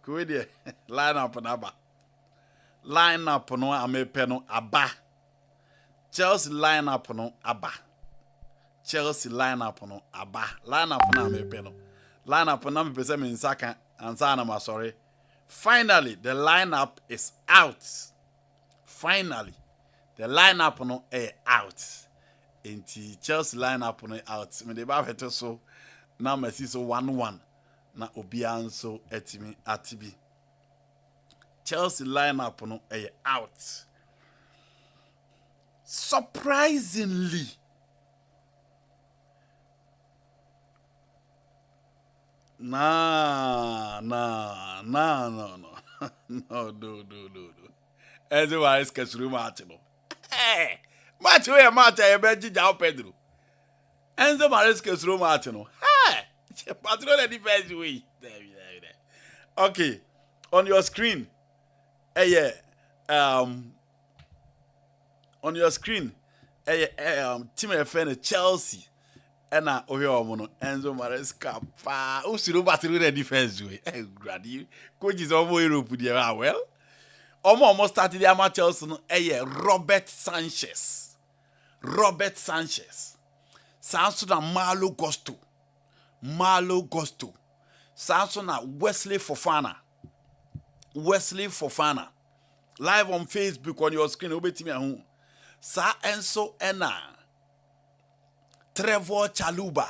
Wait there. Line up no amepe no aba. Chelsea line up no aba. Line up no amepe no. Line up no me say me nsaka ansa na ma sorry. Finally, the lineup is out. Finally, the lineup no out. Inti Chelsea lineup no out. Me dey ba feto so na me see so 1-1. Na obianso etimi atibi. Chelsea lineup no out. Surprisingly, no. No. Everyone is Kesuru Martino. Hey, match Ebeji Jao Pedro. Enzo Mares Kesuru Martino. Hey. Patrol the defense way. There. Okay, on your screen, on your screen, team FN Chelsea, and Oyo Enzo Maresca. Usiru patrol the defense way. Grady, coach is almost Europe with well. Almost started the amateur Chelsea. Robert Sanchez. Sounds to Malo Gusto. Samsona Wesley Fofana. Live on Facebook on your screen. Obetimi ahu. Sa Enso Ena. Trevor Chaluba.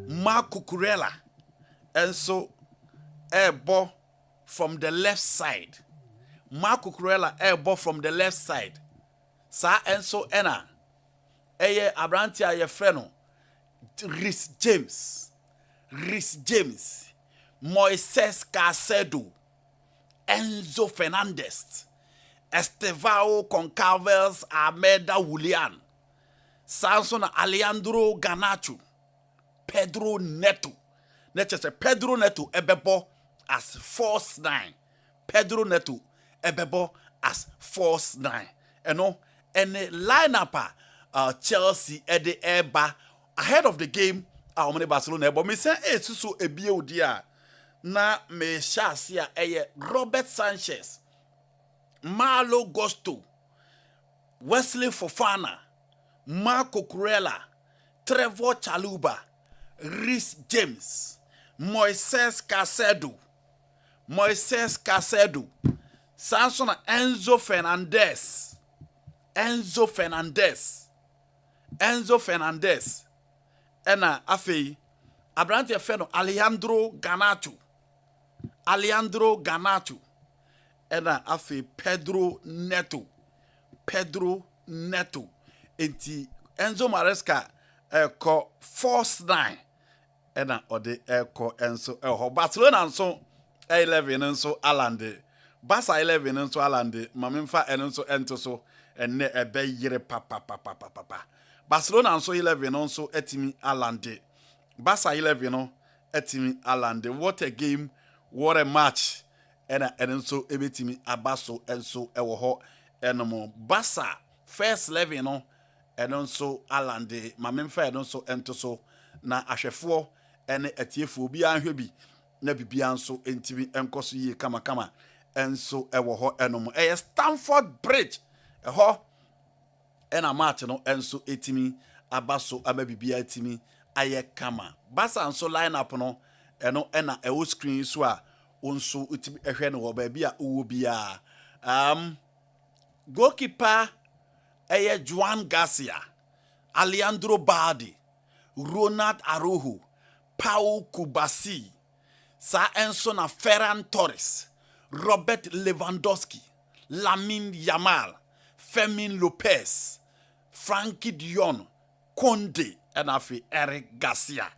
Mark Cucurella. Enso Ebo from the left side. Mark Cucurella Ebo from the left side. Sa Enso Ena. Eye Abrantia ye freno. Rhys James, Moises Caicedo, Enzo Fernandez, Estevao Concalves Almeida Julian, Samson Alejandro Garnacho, Pedro Neto Ebebo as false 9. Pedro Neto Ebebo as false 9. And lineup Chelsea at the airba ahead of the game. Barcelona, but me say so a dia na me shasia Robert Sanchez, Malo Gusto, Wesley Fofana, Marco Kurela, Trevor Chaluba, Rhys James, Moises Casedo, Samson Enzo Fernandez, Ena afei Abrante Feno Alejandro Garnacho, Ena afei Pedro Neto, enti Enzo Maresca ko force 9 ena ode ko enso Barcelona nso 11 nso alande Barca 11 nso alande mamemfa enso ento so enne ebe yire papa Barcelona nso 11 nso etimi alande Barca 11 no etimi alande. What a game, what a match. Ena enso ebetimi abaso enso ewo ho enomo Barca first 11 no enso alande mamemfa enso ento so na ahwefo ene etiefo obi anhwe bi na bibia nso entimi enkoso yie kama enso ewo ho enomo Stamford Bridge eho ena match no enso etimi abaso ababibia etimi aye kama Barca nso lineup no eno ena ewo screen so a onso etimi ehwe no wo ba bia uwo bia goalkeeper Juan Garcia, Alejandro Balde, Ronald Araujo, Paul Kubasi, Sa Enzo na Ferran Torres, Robert Lewandowski, Lamine Yamal, Fermin Lopez, Frankie Dion, Conde, and afi Eric Garcia.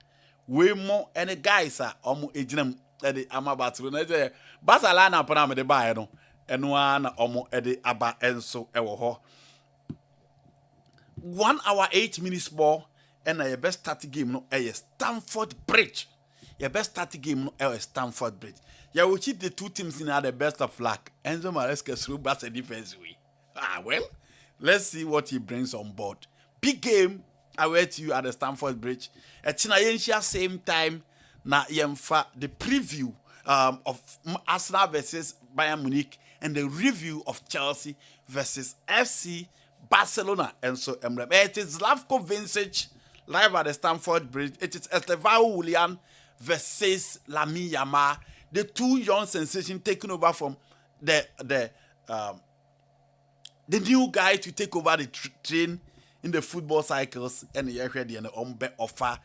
We mo any guys are omo ejinam ede ama Barcelona je Barcelona na me de bae no eno na omo ede aba enso ewo ho 1 hour 8 minutes more and your best start game no Stamford Bridge. Your best start game no Stamford Bridge. You will cheat the two teams in the best of luck. Enzo Maresca through Barca defense way. Well, let's see what he brings on board. Big game. I wait you at the Stamford Bridge. At Chinayensia same time. Na yemfa the preview of Arsenal versus Bayern Munich and the review of Chelsea versus FC Barcelona. And so it is Slavko Vincic live at the Stamford Bridge. It is Estevao Willian versus Lamine Yamal, the two young sensations taking over from the new guy to take over the train in the football cycles. And you're ready and the offer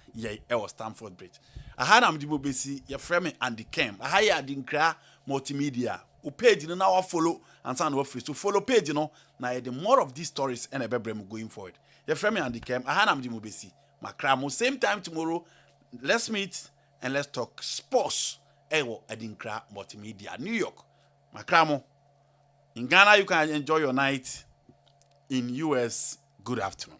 Stamford Bridge. I had Besi, your friend and the KERM. I had Adinkra multimedia. U page you now follow and sound free. So follow page you know. Now the more of these stories and a better going forward. Your friend and the KERM. I had Besi. Makramo same time tomorrow. Let's meet and let's talk sports. Ewo Adinkra multimedia, New York. Makramo. In Ghana you can enjoy your night. In US, good afternoon.